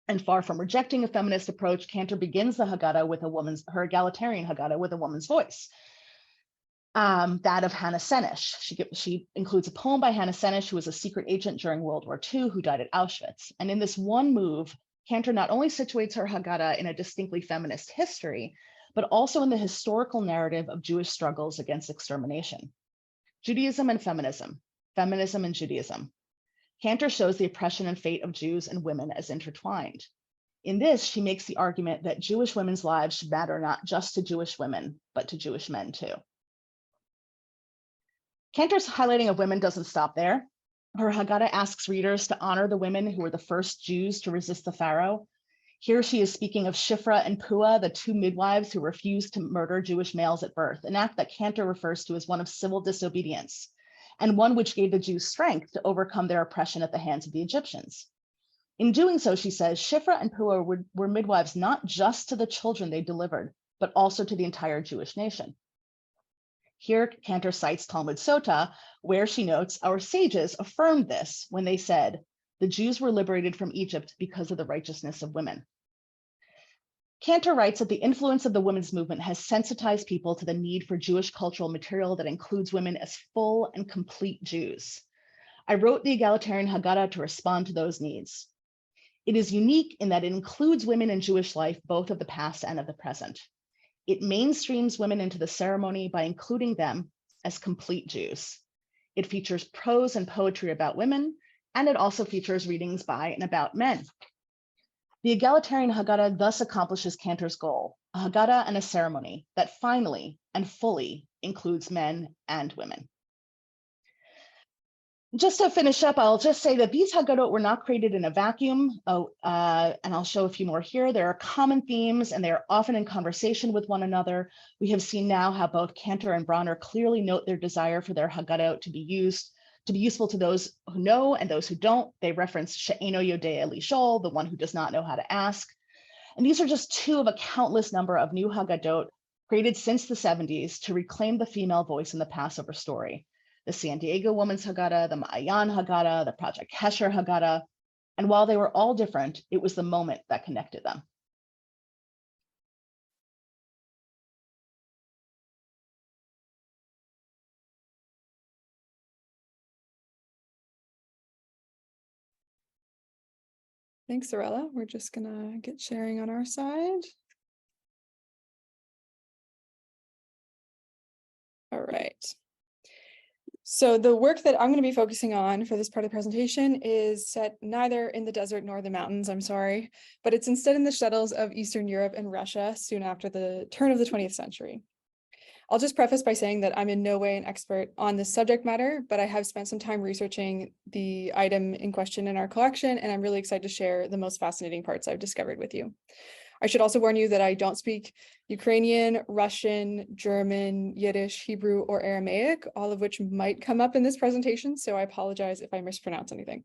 And far from rejecting a feminist approach, Cantor begins the Haggadah with her egalitarian Haggadah with a woman's voice, that of Hannah Senesh. She includes a poem by Hannah Senesh, who was a secret agent during World War II, who died at Auschwitz. And in this one move, Cantor not only situates her Haggadah in a distinctly feminist history, but also in the historical narrative of Jewish struggles against extermination. Judaism and feminism, feminism and Judaism. Cantor shows the oppression and fate of Jews and women as intertwined. In this, she makes the argument that Jewish women's lives should matter not just to Jewish women, but to Jewish men too. Cantor's highlighting of women doesn't stop there. Her Haggadah asks readers to honor the women who were the first Jews to resist the Pharaoh. Here she is speaking of Shifra and Pua, the two midwives who refused to murder Jewish males at birth, an act that Cantor refers to as one of civil disobedience, and one which gave the Jews strength to overcome their oppression at the hands of the Egyptians. In doing so, she says, Shifra and Pua were midwives not just to the children they delivered, but also to the entire Jewish nation. Here, Cantor cites Talmud Sota, where she notes, our sages affirmed this when they said, the Jews were liberated from Egypt because of the righteousness of women. Cantor writes that the influence of the women's movement has sensitized people to the need for Jewish cultural material that includes women as full and complete Jews. I wrote the egalitarian Haggadah to respond to those needs. It is unique in that it includes women in Jewish life, both of the past and of the present. It mainstreams women into the ceremony by including them as complete Jews. It features prose and poetry about women, and it also features readings by and about men. The egalitarian Haggadah thus accomplishes Cantor's goal, a Haggadah and a ceremony that finally and fully includes men and women. Just to finish up, I'll just say that these Haggadot were not created in a vacuum, and I'll show a few more here. There are common themes, and they are often in conversation with one another. We have seen now how both Cantor and Bronner clearly note their desire for their Haggadot to be useful to those who know and those who don't. They reference She'eno Yodea Lishol, the one who does not know how to ask. And these are just two of a countless number of new Haggadot created since the 70s to reclaim the female voice in the Passover story. The San Diego Women's Haggadah, the Ma'ayan Haggadah, the Project Kesher Haggadah. And while they were all different, it was the moment that connected them. Thanks, Surella. We're just gonna get sharing on our side. All right. So the work that I'm going to be focusing on for this part of the presentation is set neither in the desert nor the mountains, I'm sorry, but it's instead in the shtetls of Eastern Europe and Russia soon after the turn of the 20th century. I'll just preface by saying that I'm in no way an expert on this subject matter, but I have spent some time researching the item in question in our collection, and I'm really excited to share the most fascinating parts I've discovered with you. I should also warn you that I don't speak Ukrainian, Russian, German, Yiddish, Hebrew, or Aramaic, all of which might come up in this presentation, so I apologize if I mispronounce anything.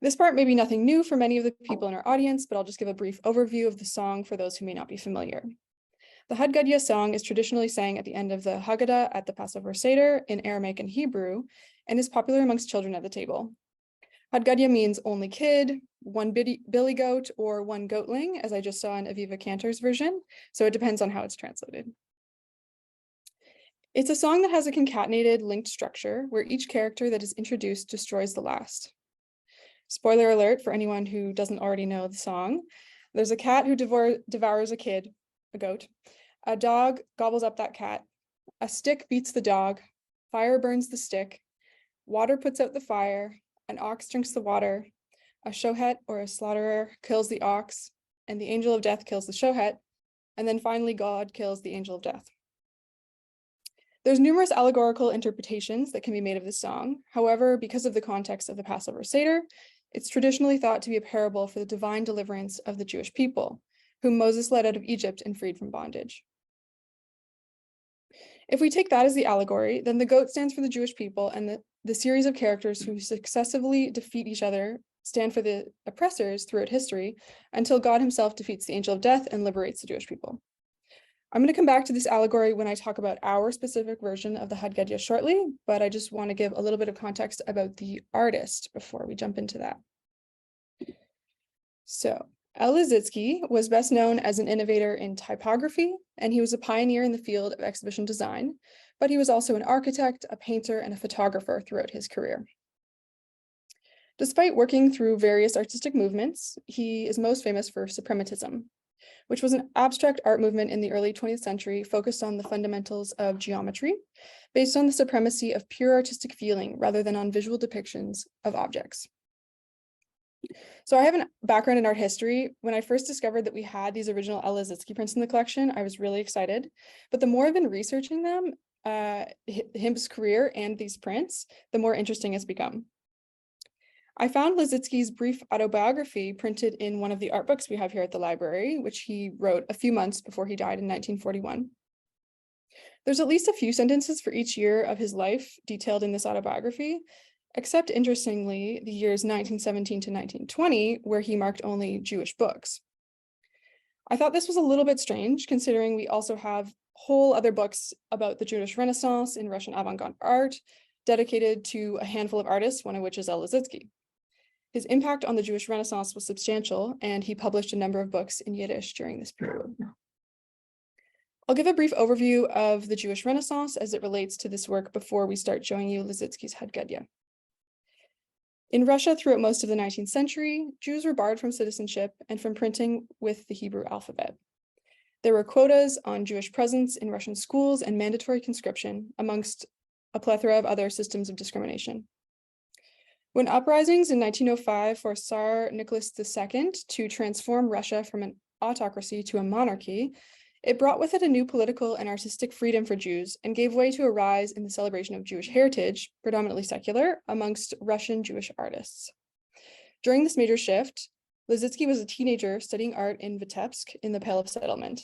This part may be nothing new for many of the people in our audience, but I'll just give a brief overview of the song for those who may not be familiar. The hadgadya song is traditionally sang at the end of the Haggadah at the Passover Seder in Aramaic and Hebrew, and is popular amongst children at the table. Hadgadya means only kid, one billy goat, or one goatling, as I just saw in Aviva Cantor's version, so it depends on how it's translated. It's a song that has a concatenated linked structure where each character that is introduced destroys the last. Spoiler alert for anyone who doesn't already know the song. There's a cat who devours a kid, a goat. A dog gobbles up that cat. A stick beats the dog. Fire burns the stick. Water puts out the fire. An ox drinks the water. A shohet, or a slaughterer, kills the ox, and the angel of death kills the shohet. And then finally, God kills the angel of death. There's numerous allegorical interpretations that can be made of this song. However, because of the context of the Passover Seder, it's traditionally thought to be a parable for the divine deliverance of the Jewish people, whom Moses led out of Egypt and freed from bondage. If we take that as the allegory, then the goat stands for the Jewish people, and the series of characters who successively defeat each other stand for the oppressors throughout history until God himself defeats the angel of death and liberates the Jewish people. I'm going to come back to this allegory when I talk about our specific version of the Hadgadya shortly, but I just want to give a little bit of context about the artist before we jump into that. So, Ellissitzky was best known as an innovator in typography, and he was a pioneer in the field of exhibition design, but he was also an architect, a painter, and a photographer throughout his career. Despite working through various artistic movements, he is most famous for suprematism, which was an abstract art movement in the early 20th century focused on the fundamentals of geometry, based on the supremacy of pure artistic feeling rather than on visual depictions of objects. So I have a background in art history. When I first discovered that we had these original ellissitzky prints in the collection, I was really excited. But the more I've been researching them, his career and these prints, the more interesting it's become. I found Lissitzky's brief autobiography printed in one of the art books we have here at the library, which he wrote a few months before he died in 1941. There's at least a few sentences for each year of his life detailed in this autobiography, except interestingly, the years 1917 to 1920, where he marked only Jewish books. I thought this was a little bit strange, considering we also have whole other books about the Jewish Renaissance in Russian avant-garde art, dedicated to a handful of artists, one of which is Ellissitzky. His impact on the Jewish Renaissance was substantial, and he published a number of books in Yiddish during this period. I'll give a brief overview of the Jewish Renaissance as it relates to this work before we start showing you Lissitzky's hadgadya. In Russia, throughout most of the 19th century, Jews were barred from citizenship and from printing with the Hebrew alphabet. There were quotas on Jewish presence in Russian schools and mandatory conscription, amongst a plethora of other systems of discrimination. When uprisings in 1905 forced Tsar Nicholas II to transform Russia from an autocracy to a monarchy, it brought with it a new political and artistic freedom for Jews and gave way to a rise in the celebration of Jewish heritage, predominantly secular, amongst Russian Jewish artists. During this major shift, Lissitzky was a teenager studying art in Vitebsk in the Pale of Settlement.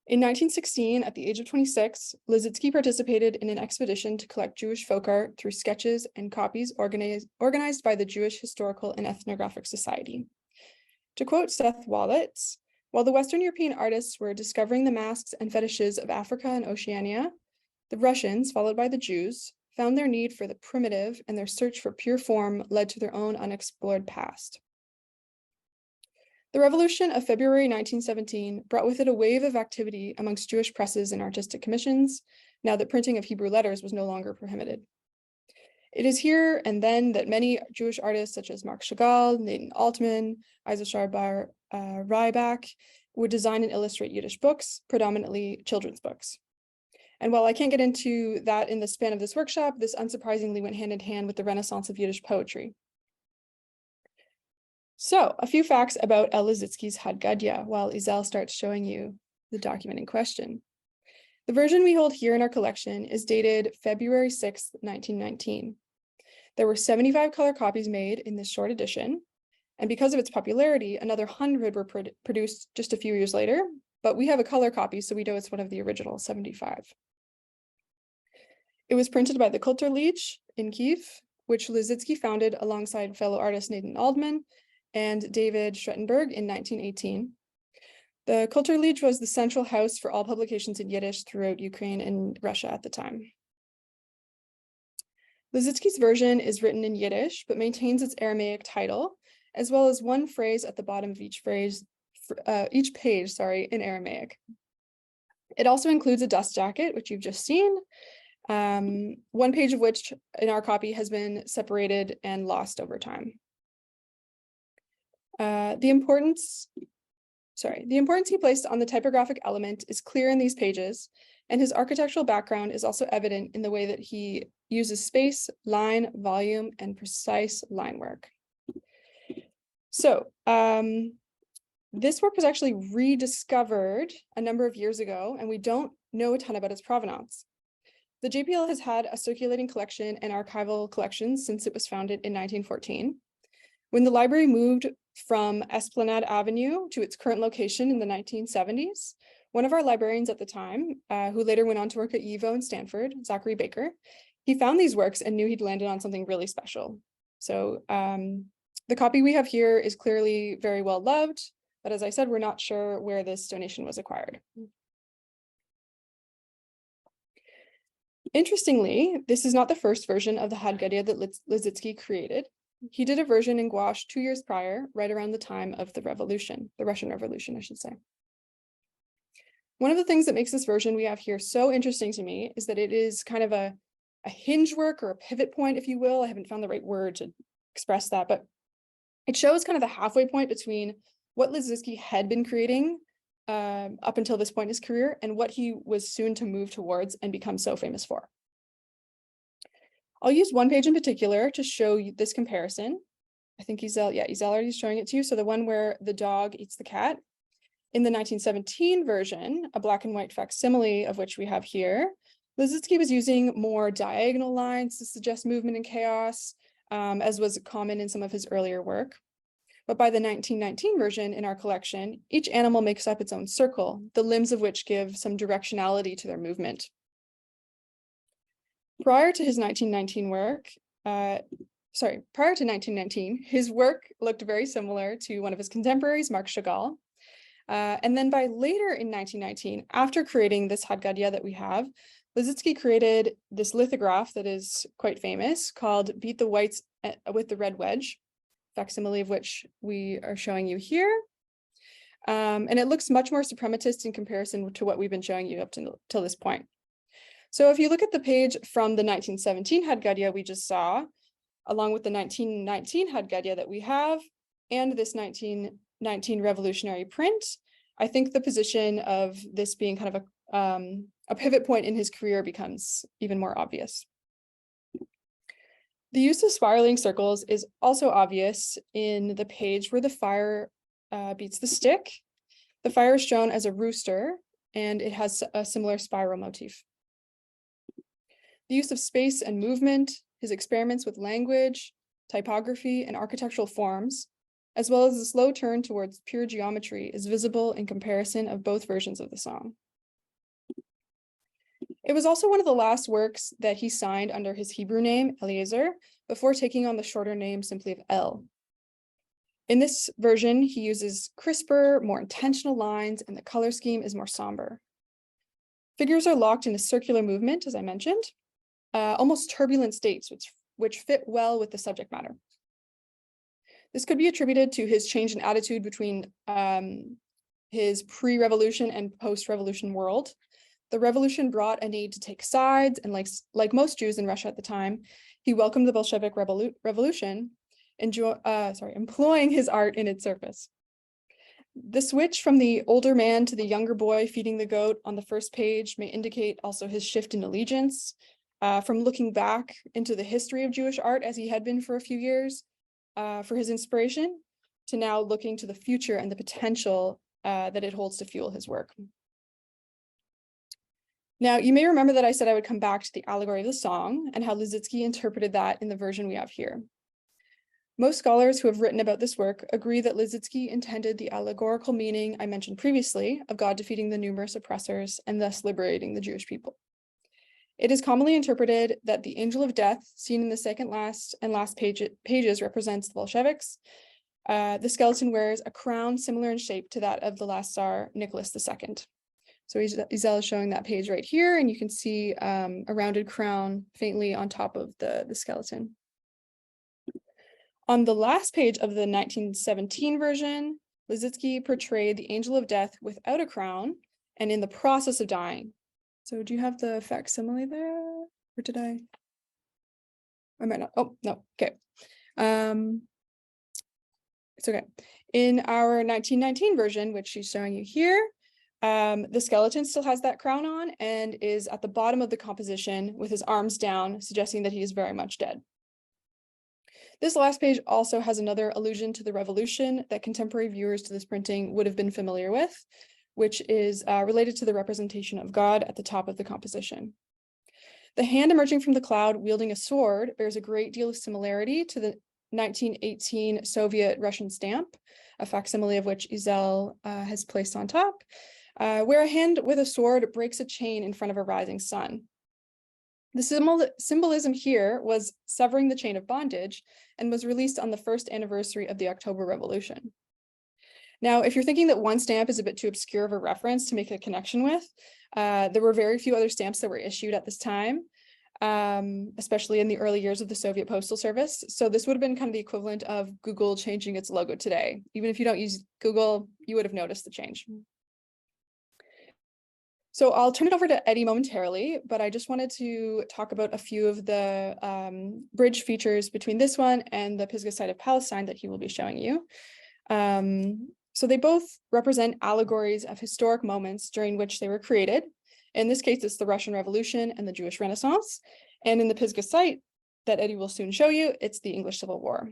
In 1916, at the age of 26, Lissitzky participated in an expedition to collect Jewish folk art through sketches and copies organized by the Jewish Historical and Ethnographic Society. To quote Seth Wallitz, while the Western European artists were discovering the masks and fetishes of Africa and Oceania, the Russians, followed by the Jews, found their need for the primitive, and their search for pure form led to their own unexplored past. The revolution of February 1917 brought with it a wave of activity amongst Jewish presses and artistic commissions, now that printing of Hebrew letters was no longer prohibited. It is here and then that many Jewish artists such as Marc Chagall, Nathan Altman, Isaiah Bar Ryback would design and illustrate Yiddish books, predominantly children's books. And while I can't get into that in the span of this workshop, this unsurprisingly went hand in hand with the Renaissance of Yiddish poetry. So, a few facts about Lissitzky's Hadgadya while Izel starts showing you the document in question. The version we hold here in our collection is dated February 6th, 1919. There were 75 color copies made in this short edition, and because of its popularity, another 100 were produced just a few years later, but we have a color copy, so we know it's one of the original 75. It was printed by the Kulturlied in Kiev, which Lissitzky founded alongside fellow artist Nathan Altman and David Strettenberg in 1918. The Kulturlied was the central house for all publications in Yiddish throughout Ukraine and Russia at the time. Lissitzky's version is written in Yiddish, but maintains its Aramaic title, as well as one phrase at the bottom of each page, in Aramaic. It also includes a dust jacket, which you've just seen, one page of which in our copy has been separated and lost over time. The importance he placed on the typographic element is clear in these pages, and his architectural background is also evident in the way that he uses space, line, volume, and precise line work. So this work was actually rediscovered a number of years ago, and we don't know a ton about its provenance. The JPL has had a circulating collection and archival collections since it was founded in 1914. When the library moved from Esplanade Avenue to its current location in the 1970s, one of our librarians at the time, who later went on to work at YIVO in Stanford, Zachary Baker, he found these works and knew he'd landed on something really special. So the copy we have here is clearly very well loved, but as I said, we're not sure where this donation was acquired. Interestingly, this is not the first version of the hadgadya that Lissitzky created. He did a version in gouache 2 years prior, right around the time of the revolution, the Russian Revolution, I should say. One of the things that makes this version we have here so interesting to me is that it is kind of a hinge work or a pivot point, if you will. I haven't found the right word to express that, but it shows kind of the halfway point between what Lissitzky had been creating up until this point in his career and what he was soon to move towards and become so famous for. I'll use one page in particular to show you this comparison. I think Ezel already showing it to you. So the one where the dog eats the cat. In the 1917 version, a black and white facsimile of which we have here, Ellissitzky was using more diagonal lines to suggest movement and chaos, as was common in some of his earlier work. But by the 1919 version in our collection, each animal makes up its own circle, the limbs of which give some directionality to their movement. Prior to 1919, his work looked very similar to one of his contemporaries, Marc Chagall. And then by later in 1919, after creating this hadgadya that we have, Ellissitzky created this lithograph that is quite famous called Beat the Whites with the Red Wedge, facsimile of which we are showing you here. And it looks much more suprematist in comparison to what we've been showing you up till this point. So if you look at the page from the 1917 hadgadya we just saw, along with the 1919 hadgadya that we have, and this 1919 revolutionary print, I think the position of this being kind of a pivot point in his career becomes even more obvious. The use of spiraling circles is also obvious in the page where the fire beats the stick. The fire is shown as a rooster, and it has a similar spiral motif. The use of space and movement, his experiments with language, typography, and architectural forms, as well as the slow turn towards pure geometry, is visible in comparison of both versions of the song. It was also one of the last works that he signed under his Hebrew name, Eliezer, before taking on the shorter name simply of El. In this version, he uses crisper, more intentional lines, and the color scheme is more somber. Figures are locked in a circular movement, as I mentioned, almost turbulent states, which fit well with the subject matter. This could be attributed to his change in attitude between his pre-revolution and post-revolution world. The revolution brought a need to take sides, and like most Jews in Russia at the time, he welcomed the Bolshevik revolution, employing his art in its service. The switch from the older man to the younger boy feeding the goat on the first page may indicate also his shift in allegiance, from looking back into the history of Jewish art as he had been for a few years for his inspiration, to now looking to the future and the potential that it holds to fuel his work. Now, you may remember that I said I would come back to the allegory of the song and how Ellissitzky interpreted that in the version we have here. Most scholars who have written about this work agree that Ellissitzky intended the allegorical meaning I mentioned previously of God defeating the numerous oppressors and thus liberating the Jewish people. It is commonly interpreted that the angel of death, seen in the second last pages, represents the Bolsheviks. The skeleton wears a crown similar in shape to that of the last Tsar, Nicholas II. So Ezel is showing that page right here, and you can see a rounded crown faintly on top of the skeleton. On the last page of the 1917 version, Ellissitzky portrayed the angel of death without a crown and in the process of dying. So do you have the facsimile there, or did I might not. Oh, no, okay. It's okay. In our 1919 version, which she's showing you here, the skeleton still has that crown on and is at the bottom of the composition with his arms down, suggesting that he is very much dead. This last page also has another allusion to the revolution that contemporary viewers to this printing would have been familiar with, which is related to the representation of God at the top of the composition. The hand emerging from the cloud wielding a sword bears a great deal of similarity to the 1918 Soviet-Russian stamp, a facsimile of which Ezel has placed on top, where a hand with a sword breaks a chain in front of a rising sun. The symbolism here was severing the chain of bondage and was released on the first anniversary of the October Revolution. Now, if you're thinking that one stamp is a bit too obscure of a reference to make a connection with, there were very few other stamps that were issued at this time, especially in the early years of the Soviet Postal Service. So this would have been kind of the equivalent of Google changing its logo today. Even if you don't use Google, you would have noticed the change. So I'll turn it over to Eddie momentarily, but I just wanted to talk about a few of the bridge features between this one and the Pisgah site of Palestine that he will be showing you. So they both represent allegories of historic moments during which they were created. In this case, it's the Russian Revolution and the Jewish Renaissance. And in the Pisgah site that Eddie will soon show you, it's the English Civil War.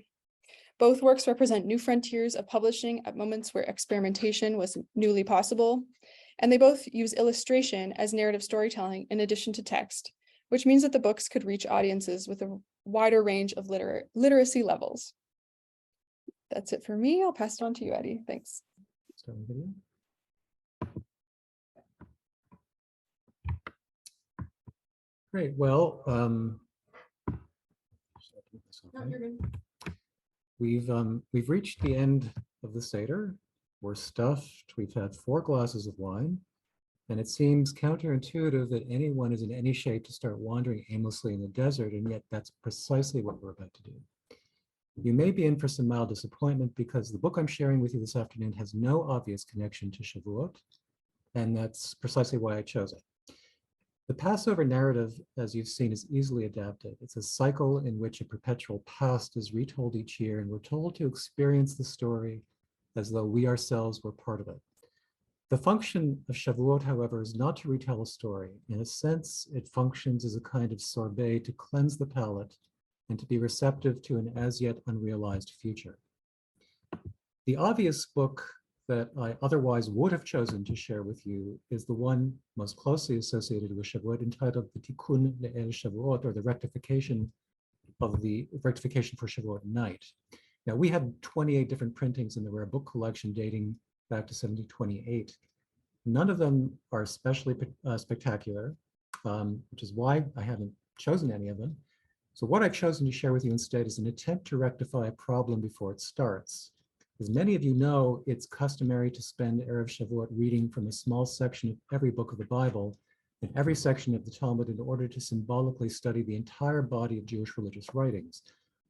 Both works represent new frontiers of publishing at moments where experimentation was newly possible, and they both use illustration as narrative storytelling in addition to text, which means that the books could reach audiences with a wider range of literacy levels. That's it for me. I'll pass it on to you, Eddie. Thanks. Start the video. Great. Well, we've reached the end of the Seder. We're stuffed. We've had 4 glasses of wine, and it seems counterintuitive that anyone is in any shape to start wandering aimlessly in the desert, and yet that's precisely what we're about to do. You may be in for some mild disappointment because the book I'm sharing with you this afternoon has no obvious connection to Shavuot, and that's precisely why I chose it. The Passover narrative, as you've seen, is easily adapted. It's a cycle in which a perpetual past is retold each year, and we're told to experience the story as though we ourselves were part of it. The function of Shavuot, however, is not to retell a story. In a sense, it functions as a kind of sorbet to cleanse the palate and to be receptive to an as yet unrealized future. The obvious book that I otherwise would have chosen to share with you is the one most closely associated with Shavuot, entitled the Tikkun Le'el Shavuot, or the rectification for Shavuot night. Now, we had 28 different printings in the rare book collection dating back to 1728. None of them are especially spectacular, which is why I haven't chosen any of them. So what I've chosen to share with you instead is an attempt to rectify a problem before it starts. As many of you know, it's customary to spend Erev Shavuot reading from a small section of every book of the Bible and every section of the Talmud in order to symbolically study the entire body of Jewish religious writings.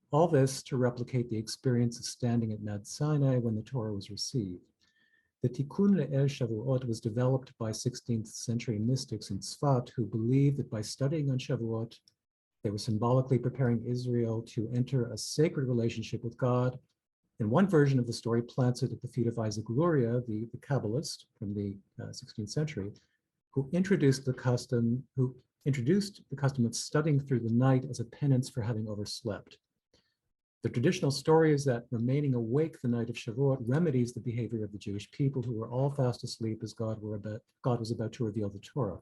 All this to replicate the experience of standing at Mount Sinai when the Torah was received. The Tikkun Le'el Shavuot was developed by 16th century mystics in Tzfat who believed that by studying on Shavuot, they were symbolically preparing Israel to enter a sacred relationship with God. And one version of the story plants it at the feet of Isaac Luria, the Kabbalist from the 16th century, who introduced the custom of studying through the night as a penance for having overslept. The traditional story is that remaining awake the night of Shavuot remedies the behavior of the Jewish people who were all fast asleep as God was about to reveal the Torah.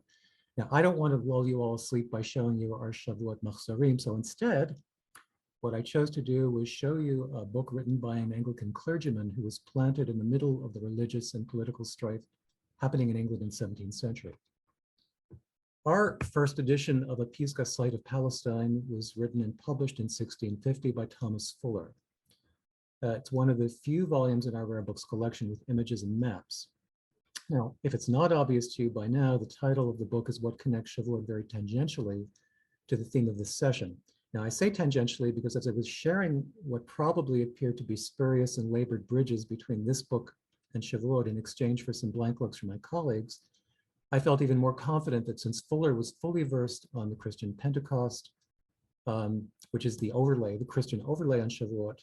Now, I don't want to lull you all asleep by showing you our Shavuot machzarim, so instead, what I chose to do was show you a book written by an Anglican clergyman who was planted in the middle of the religious and political strife happening in England in the 17th century. Our first edition of a Pisgah site of Palestine was written and published in 1650 by thomasfuller. It's one of the few volumes in our rare books collection with images and maps. Now, if it's not obvious to you by now, the title of the book is what connects Shavuot very tangentially to the theme of this session. Now, I say tangentially because as I was sharing what probably appeared to be spurious and labored bridges between this book and Shavuot in exchange for some blank looks from my colleagues, I felt even more confident that since Fuller was fully versed on the Christian Pentecost, which is the Christian overlay on Shavuot,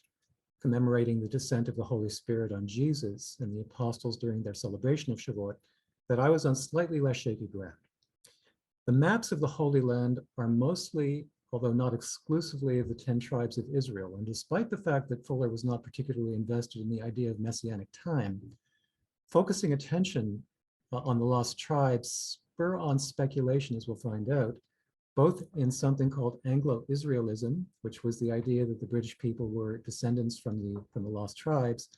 commemorating the descent of the Holy Spirit on Jesus and the apostles during their celebration of Shavuot, that I was on slightly less shaky ground. The maps of the Holy Land are mostly, although not exclusively, of the 10 tribes of Israel. And despite the fact that Fuller was not particularly invested in the idea of messianic time, focusing attention on the lost tribes spur on speculation, as we'll find out, both in something called Anglo-Israelism, which was the idea that the British people were descendants from the lost tribes,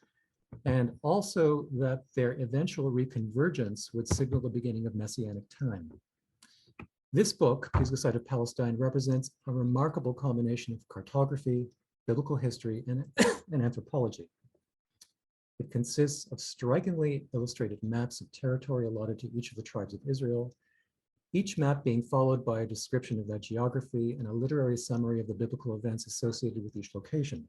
and also that their eventual reconvergence would signal the beginning of messianic time. This book, Pisgah Site of Palestine, represents a remarkable combination of cartography, biblical history, and anthropology. It consists of strikingly illustrated maps of territory allotted to each of the tribes of Israel, each map being followed by a description of that geography and a literary summary of the biblical events associated with each location.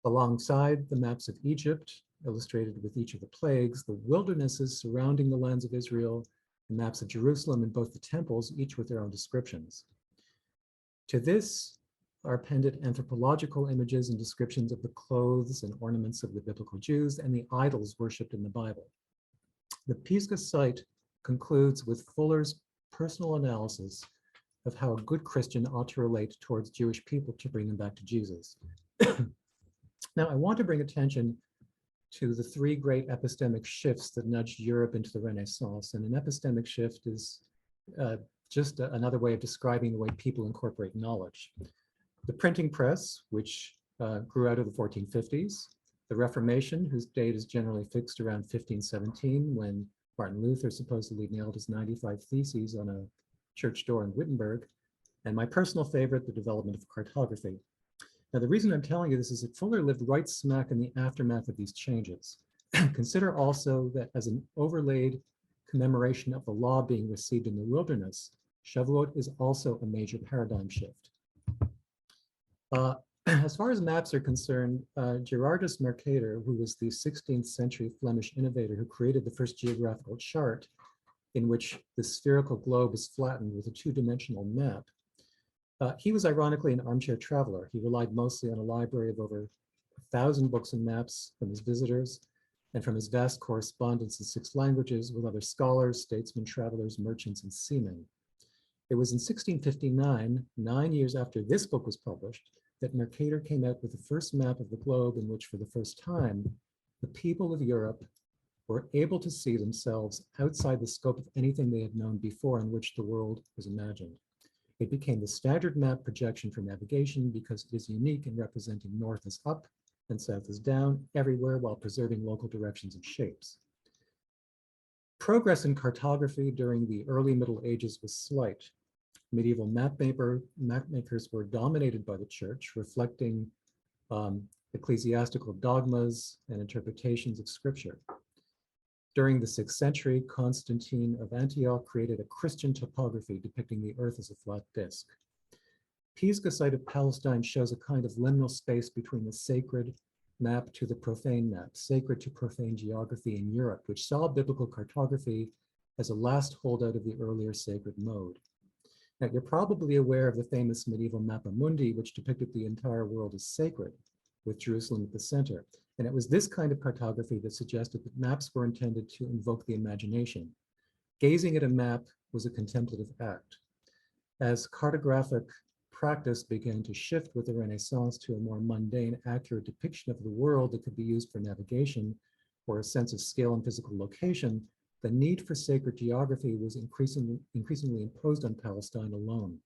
Alongside the maps of Egypt, illustrated with each of the plagues, the wildernesses surrounding the lands of Israel, the maps of Jerusalem and both the temples, each with their own descriptions. To this are appended anthropological images and descriptions of the clothes and ornaments of the biblical Jews and the idols worshipped in the Bible. The Pisgah site concludes with Fuller's personal analysis of how a good Christian ought to relate towards Jewish people to bring them back to Jesus. Now, I want to bring attention to the three great epistemic shifts that nudged Europe into the Renaissance. And an epistemic shift is just another way of describing the way people incorporate knowledge. The printing press, which grew out of the 1450s, the Reformation, whose date is generally fixed around 1517, when Martin Luther supposedly nailed his 95 theses on a church door in Wittenberg, and my personal favorite, the development of cartography. Now, the reason I'm telling you this is that Fuller lived right smack in the aftermath of these changes. Consider also that as an overlaid commemoration of the law being received in the wilderness, Shavuot is also a major paradigm shift. As far as maps are concerned, Gerardus Mercator, who was the 16th century Flemish innovator who created the first geographical chart in which the spherical globe is flattened with a two-dimensional map, he was ironically an armchair traveler. He relied mostly on a library of over 1,000 books and maps from his visitors and from his vast correspondence in 6 languages with other scholars, statesmen, travelers, merchants, and seamen. It was in 1659, 9 years after this book was published, that Mercator came out with the first map of the globe in which, for the first time, the people of Europe were able to see themselves outside the scope of anything they had known before in which the world was imagined. It became the standard map projection for navigation because it is unique in representing north as up and south as down everywhere while preserving local directions and shapes. Progress in cartography during the early Middle Ages was slight. Medieval mapmakers were dominated by the church, reflecting ecclesiastical dogmas and interpretations of scripture. During the 6th century, Constantine of Antioch created a Christian topography depicting the earth as a flat disk. Pisgah's site of Palestine shows a kind of liminal space between the sacred map to the profane map, sacred to profane geography in Europe, which saw biblical cartography as a last holdout of the earlier sacred mode. Now, you're probably aware of the famous medieval Mappa Mundi, which depicted the entire world as sacred, with Jerusalem at the center. And it was this kind of cartography that suggested that maps were intended to invoke the imagination. Gazing at a map was a contemplative act. As cartographic practice began to shift with the Renaissance to a more mundane, accurate depiction of the world that could be used for navigation or a sense of scale and physical location, the need for sacred geography was increasingly imposed on Palestine alone.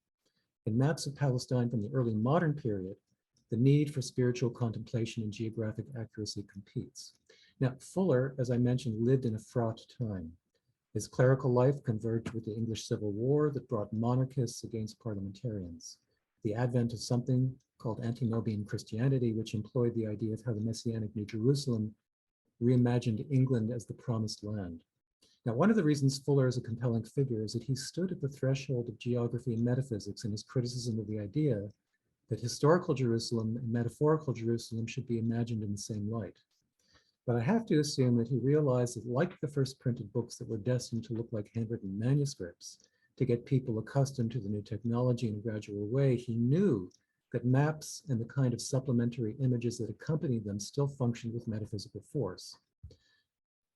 In maps of Palestine from the early modern period, the need for spiritual contemplation and geographic accuracy competes. Now, Fuller, as I mentioned, lived in a fraught time. His clerical life converged with the English Civil War that brought monarchists against parliamentarians. The advent of something called antinomian Christianity, which employed the idea of how the Messianic New Jerusalem reimagined England as the promised land. Now, one of the reasons Fuller is a compelling figure is that he stood at the threshold of geography and metaphysics in his criticism of the idea that historical Jerusalem and metaphorical Jerusalem should be imagined in the same light. But I have to assume that he realized that, like the first printed books that were destined to look like handwritten manuscripts, to get people accustomed to the new technology in a gradual way, he knew that maps and the kind of supplementary images that accompanied them still functioned with metaphysical force.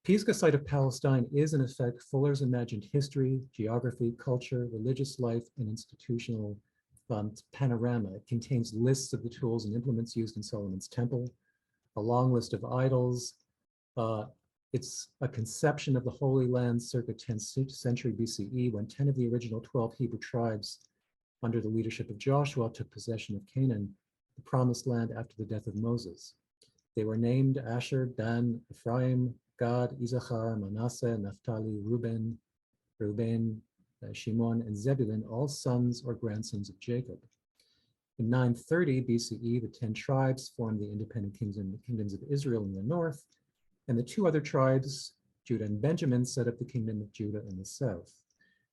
Pisgah's site of Palestine is, in effect, Fuller's imagined history, geography, culture, religious life, and institutional panorama. It contains lists of the tools and implements used in Solomon's temple, a long list of idols. It's a conception of the Holy Land circa 10th century BCE, when 10 of the original 12 Hebrew tribes under the leadership of Joshua took possession of Canaan, the promised land after the death of Moses. They were named Asher, Dan, Ephraim, Gad, Issachar, Manasseh, Naphtali, Reuben, Shimon, and Zebulun, all sons or grandsons of Jacob. In 930 BCE, the 10 tribes formed the independent kingdoms of Israel in the north, and the 2 other tribes, Judah and Benjamin, set up the kingdom of Judah in the south.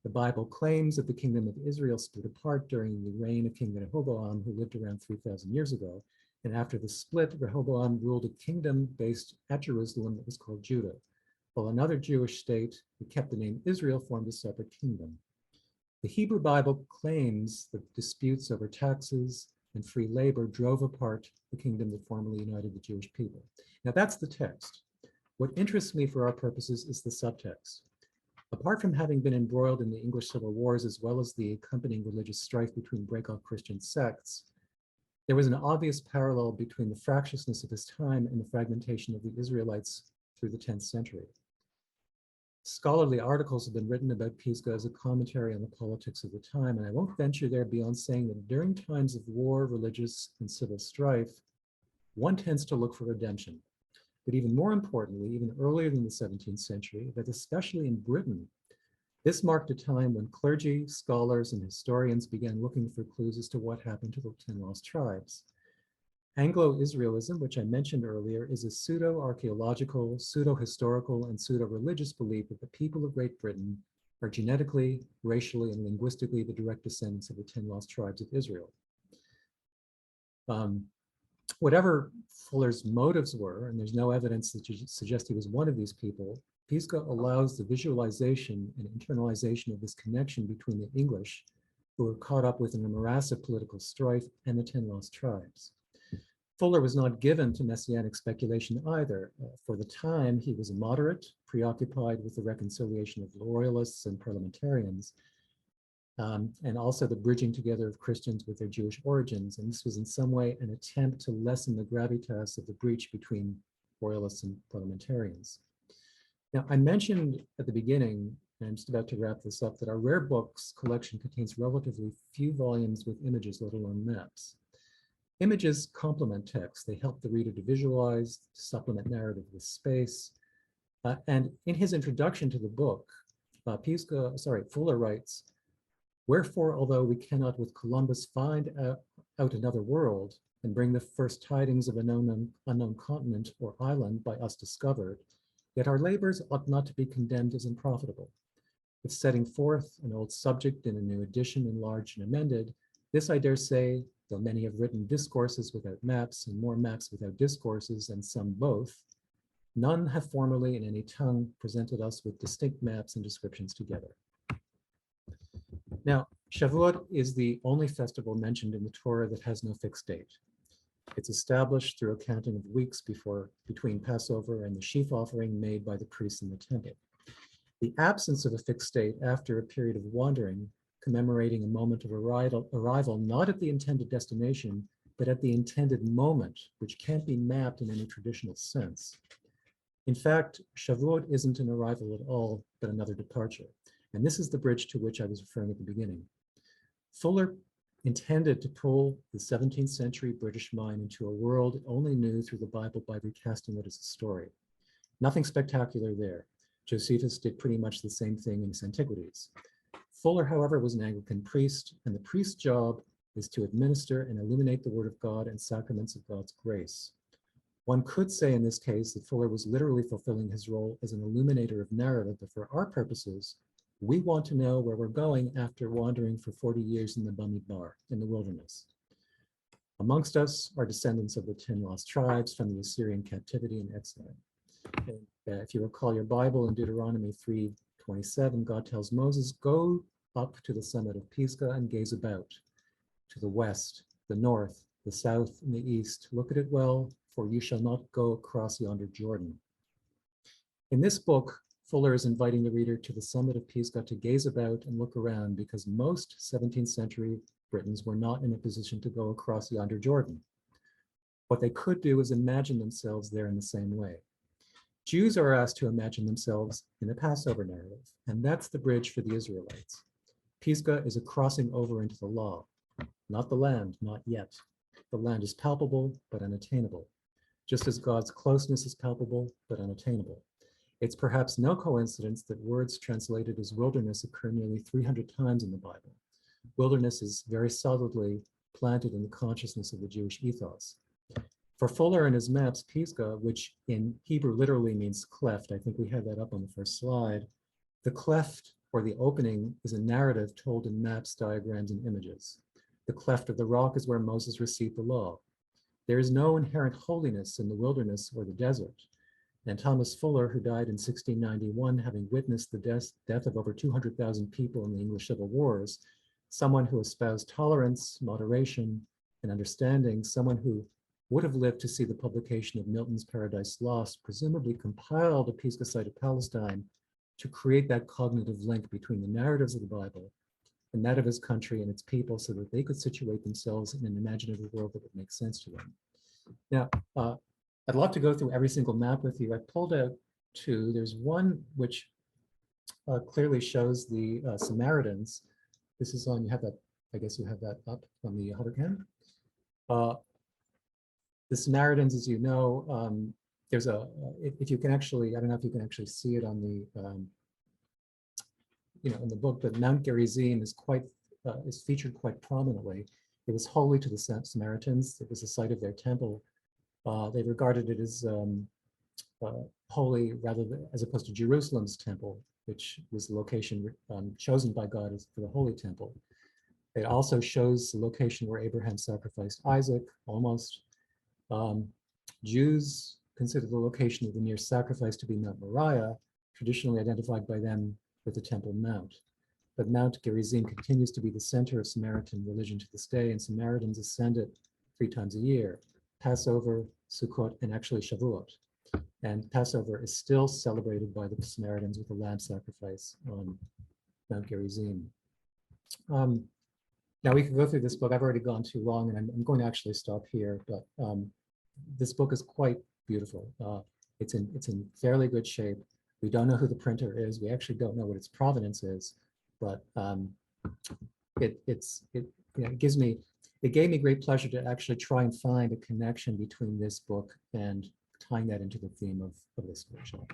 The Bible claims that the kingdom of Israel split apart during the reign of King Rehoboam, who lived around 3,000 years ago. And after the split, Rehoboam ruled a kingdom based at Jerusalem that was called Judah, while another Jewish state that kept the name Israel formed a separate kingdom. The Hebrew Bible claims that disputes over taxes and free labor drove apart the kingdom that formerly united the Jewish people. Now, that's the text. What interests me for our purposes is the subtext. Apart from having been embroiled in the English Civil Wars, as well as the accompanying religious strife between breakoff Christian sects, There was an obvious parallel between the fractiousness of his time and the fragmentation of the Israelites through the 10th century. Scholarly articles have been written about Pisgah as a commentary on the politics of the time, and I won't venture there beyond saying that during times of war, religious, and civil strife, one tends to look for redemption. But even more importantly, even earlier than the 17th century, that especially in Britain, this marked a time when clergy, scholars, and historians began looking for clues as to what happened to the 10 lost tribes. Anglo-Israelism, which I mentioned earlier, is a pseudo-archaeological, pseudo-historical, and pseudo-religious belief that the people of Great Britain are genetically, racially, and linguistically the direct descendants of the 10 lost tribes of Israel. Whatever Fuller's motives were, and there's no evidence that suggests he was one of these people, Pisgah allows the visualization and internalization of this connection between the English, who were caught up within a morass of political strife, and the 10 lost tribes. Fuller was not given to messianic speculation either. For the time, he was a moderate, preoccupied with the reconciliation of royalists and parliamentarians, and also the bridging together of Christians with their Jewish origins. And this was in some way an attempt to lessen the gravitas of the breach between royalists and parliamentarians. Now, I mentioned at the beginning, and I'm just about to wrap this up, that our rare books collection contains relatively few volumes with images, let alone maps. Images complement text. They help the reader to visualize, to supplement narrative with space. And in his introduction to the book, Fuller writes, "Wherefore, although we cannot with Columbus find out another world and bring the first tidings of an unknown continent or island by us discovered, yet our labors ought not to be condemned as unprofitable. If setting forth an old subject in a new edition, enlarged and amended, this I dare say, though many have written discourses without maps and more maps without discourses, and some both, none have formerly in any tongue presented us with distinct maps and descriptions together." Now, Shavuot is the only festival mentioned in the Torah that has no fixed date. It's established through a counting of weeks between Passover and the sheaf offering made by the priests in the temple. The absence of a fixed date after a period of wandering, commemorating a moment of arrival not at the intended destination, but at the intended moment, which can't be mapped in any traditional sense. In fact, Shavuot isn't an arrival at all, but another departure. And this is the bridge to which I was referring at the beginning. Fuller intended to pull the 17th century British mind into a world it only knew through the Bible by recasting it as a story. Nothing spectacular there. Josephus did pretty much the same thing in his Antiquities. Fuller, however, was an Anglican priest, and the priest's job is to administer and illuminate the word of God and sacraments of God's grace. One could say in this case that Fuller was literally fulfilling his role as an illuminator of narrative, but for our purposes, we want to know where we're going after wandering for 40 years in the Bamidbar, in the wilderness. Amongst us are descendants of the 10 lost tribes from the Assyrian captivity and exile. And, if you recall your Bible in Deuteronomy 3:27, God tells Moses, "Go up to the summit of Pisgah and gaze about, to the west, the north, the south, and the east. Look at it well, for you shall not go across yonder Jordan." In this book, Fuller is inviting the reader to the summit of Pisgah to gaze about and look around, because most 17th century Britons were not in a position to go across yonder Jordan. What they could do is imagine themselves there in the same way. Jews are asked to imagine themselves in the Passover narrative, and that's the bridge for the Israelites. Pisgah is a crossing over into the law, not the land, not yet. The land is palpable, but unattainable, just as God's closeness is palpable, but unattainable. It's perhaps no coincidence that words translated as wilderness occur nearly 300 times in the Bible. Wilderness is very solidly planted in the consciousness of the Jewish ethos. For Fuller and his maps, Pisgah, which in Hebrew literally means cleft, I think we had that up on the first slide, the cleft or the opening is a narrative told in maps, diagrams, and images. The cleft of the rock is where Moses received the law. There is no inherent holiness in the wilderness or the desert. And Thomas Fuller, who died in 1691, having witnessed the death of over 200,000 people in the English Civil Wars, someone who espoused tolerance, moderation, and understanding, someone who would have lived to see the publication of Milton's Paradise Lost, presumably compiled a Pisgah site of Palestine to create that cognitive link between the narratives of the Bible and that of his country and its people so that they could situate themselves in an imaginative world that would make sense to them. Now, I'd love to go through every single map with you. I pulled out two. There's one which clearly shows the Samaritans. This is on, you have that, I guess you have that up on the hovercam. The Samaritans, as you know, there's a, if you can actually, I don't know if you can actually see it on the, in the book, but Mount Gerizim is is featured quite prominently. It was holy to the Samaritans. It was the site of their temple. They regarded it as holy rather than, as opposed to Jerusalem's temple, which was the location chosen by God as for the holy temple. It also shows the location where Abraham sacrificed Isaac, almost. Jews consider the location of the near sacrifice to be Mount Moriah, traditionally identified by them with the Temple Mount. But Mount Gerizim continues to be the center of Samaritan religion to this day, and Samaritans ascend it 3 times a year: Passover, Sukkot, and actually Shavuot. And Passover is still celebrated by the Samaritans with a lamb sacrifice on Mount Gerizim. Now we can go through this book. I've already gone too long, and I'm going to actually stop here. But this book is quite beautiful. It's in fairly good shape. We don't know who the printer is. We actually don't know what its provenance is, but it gave me great pleasure to actually try and find a connection between this book and tying that into the theme of this workshop.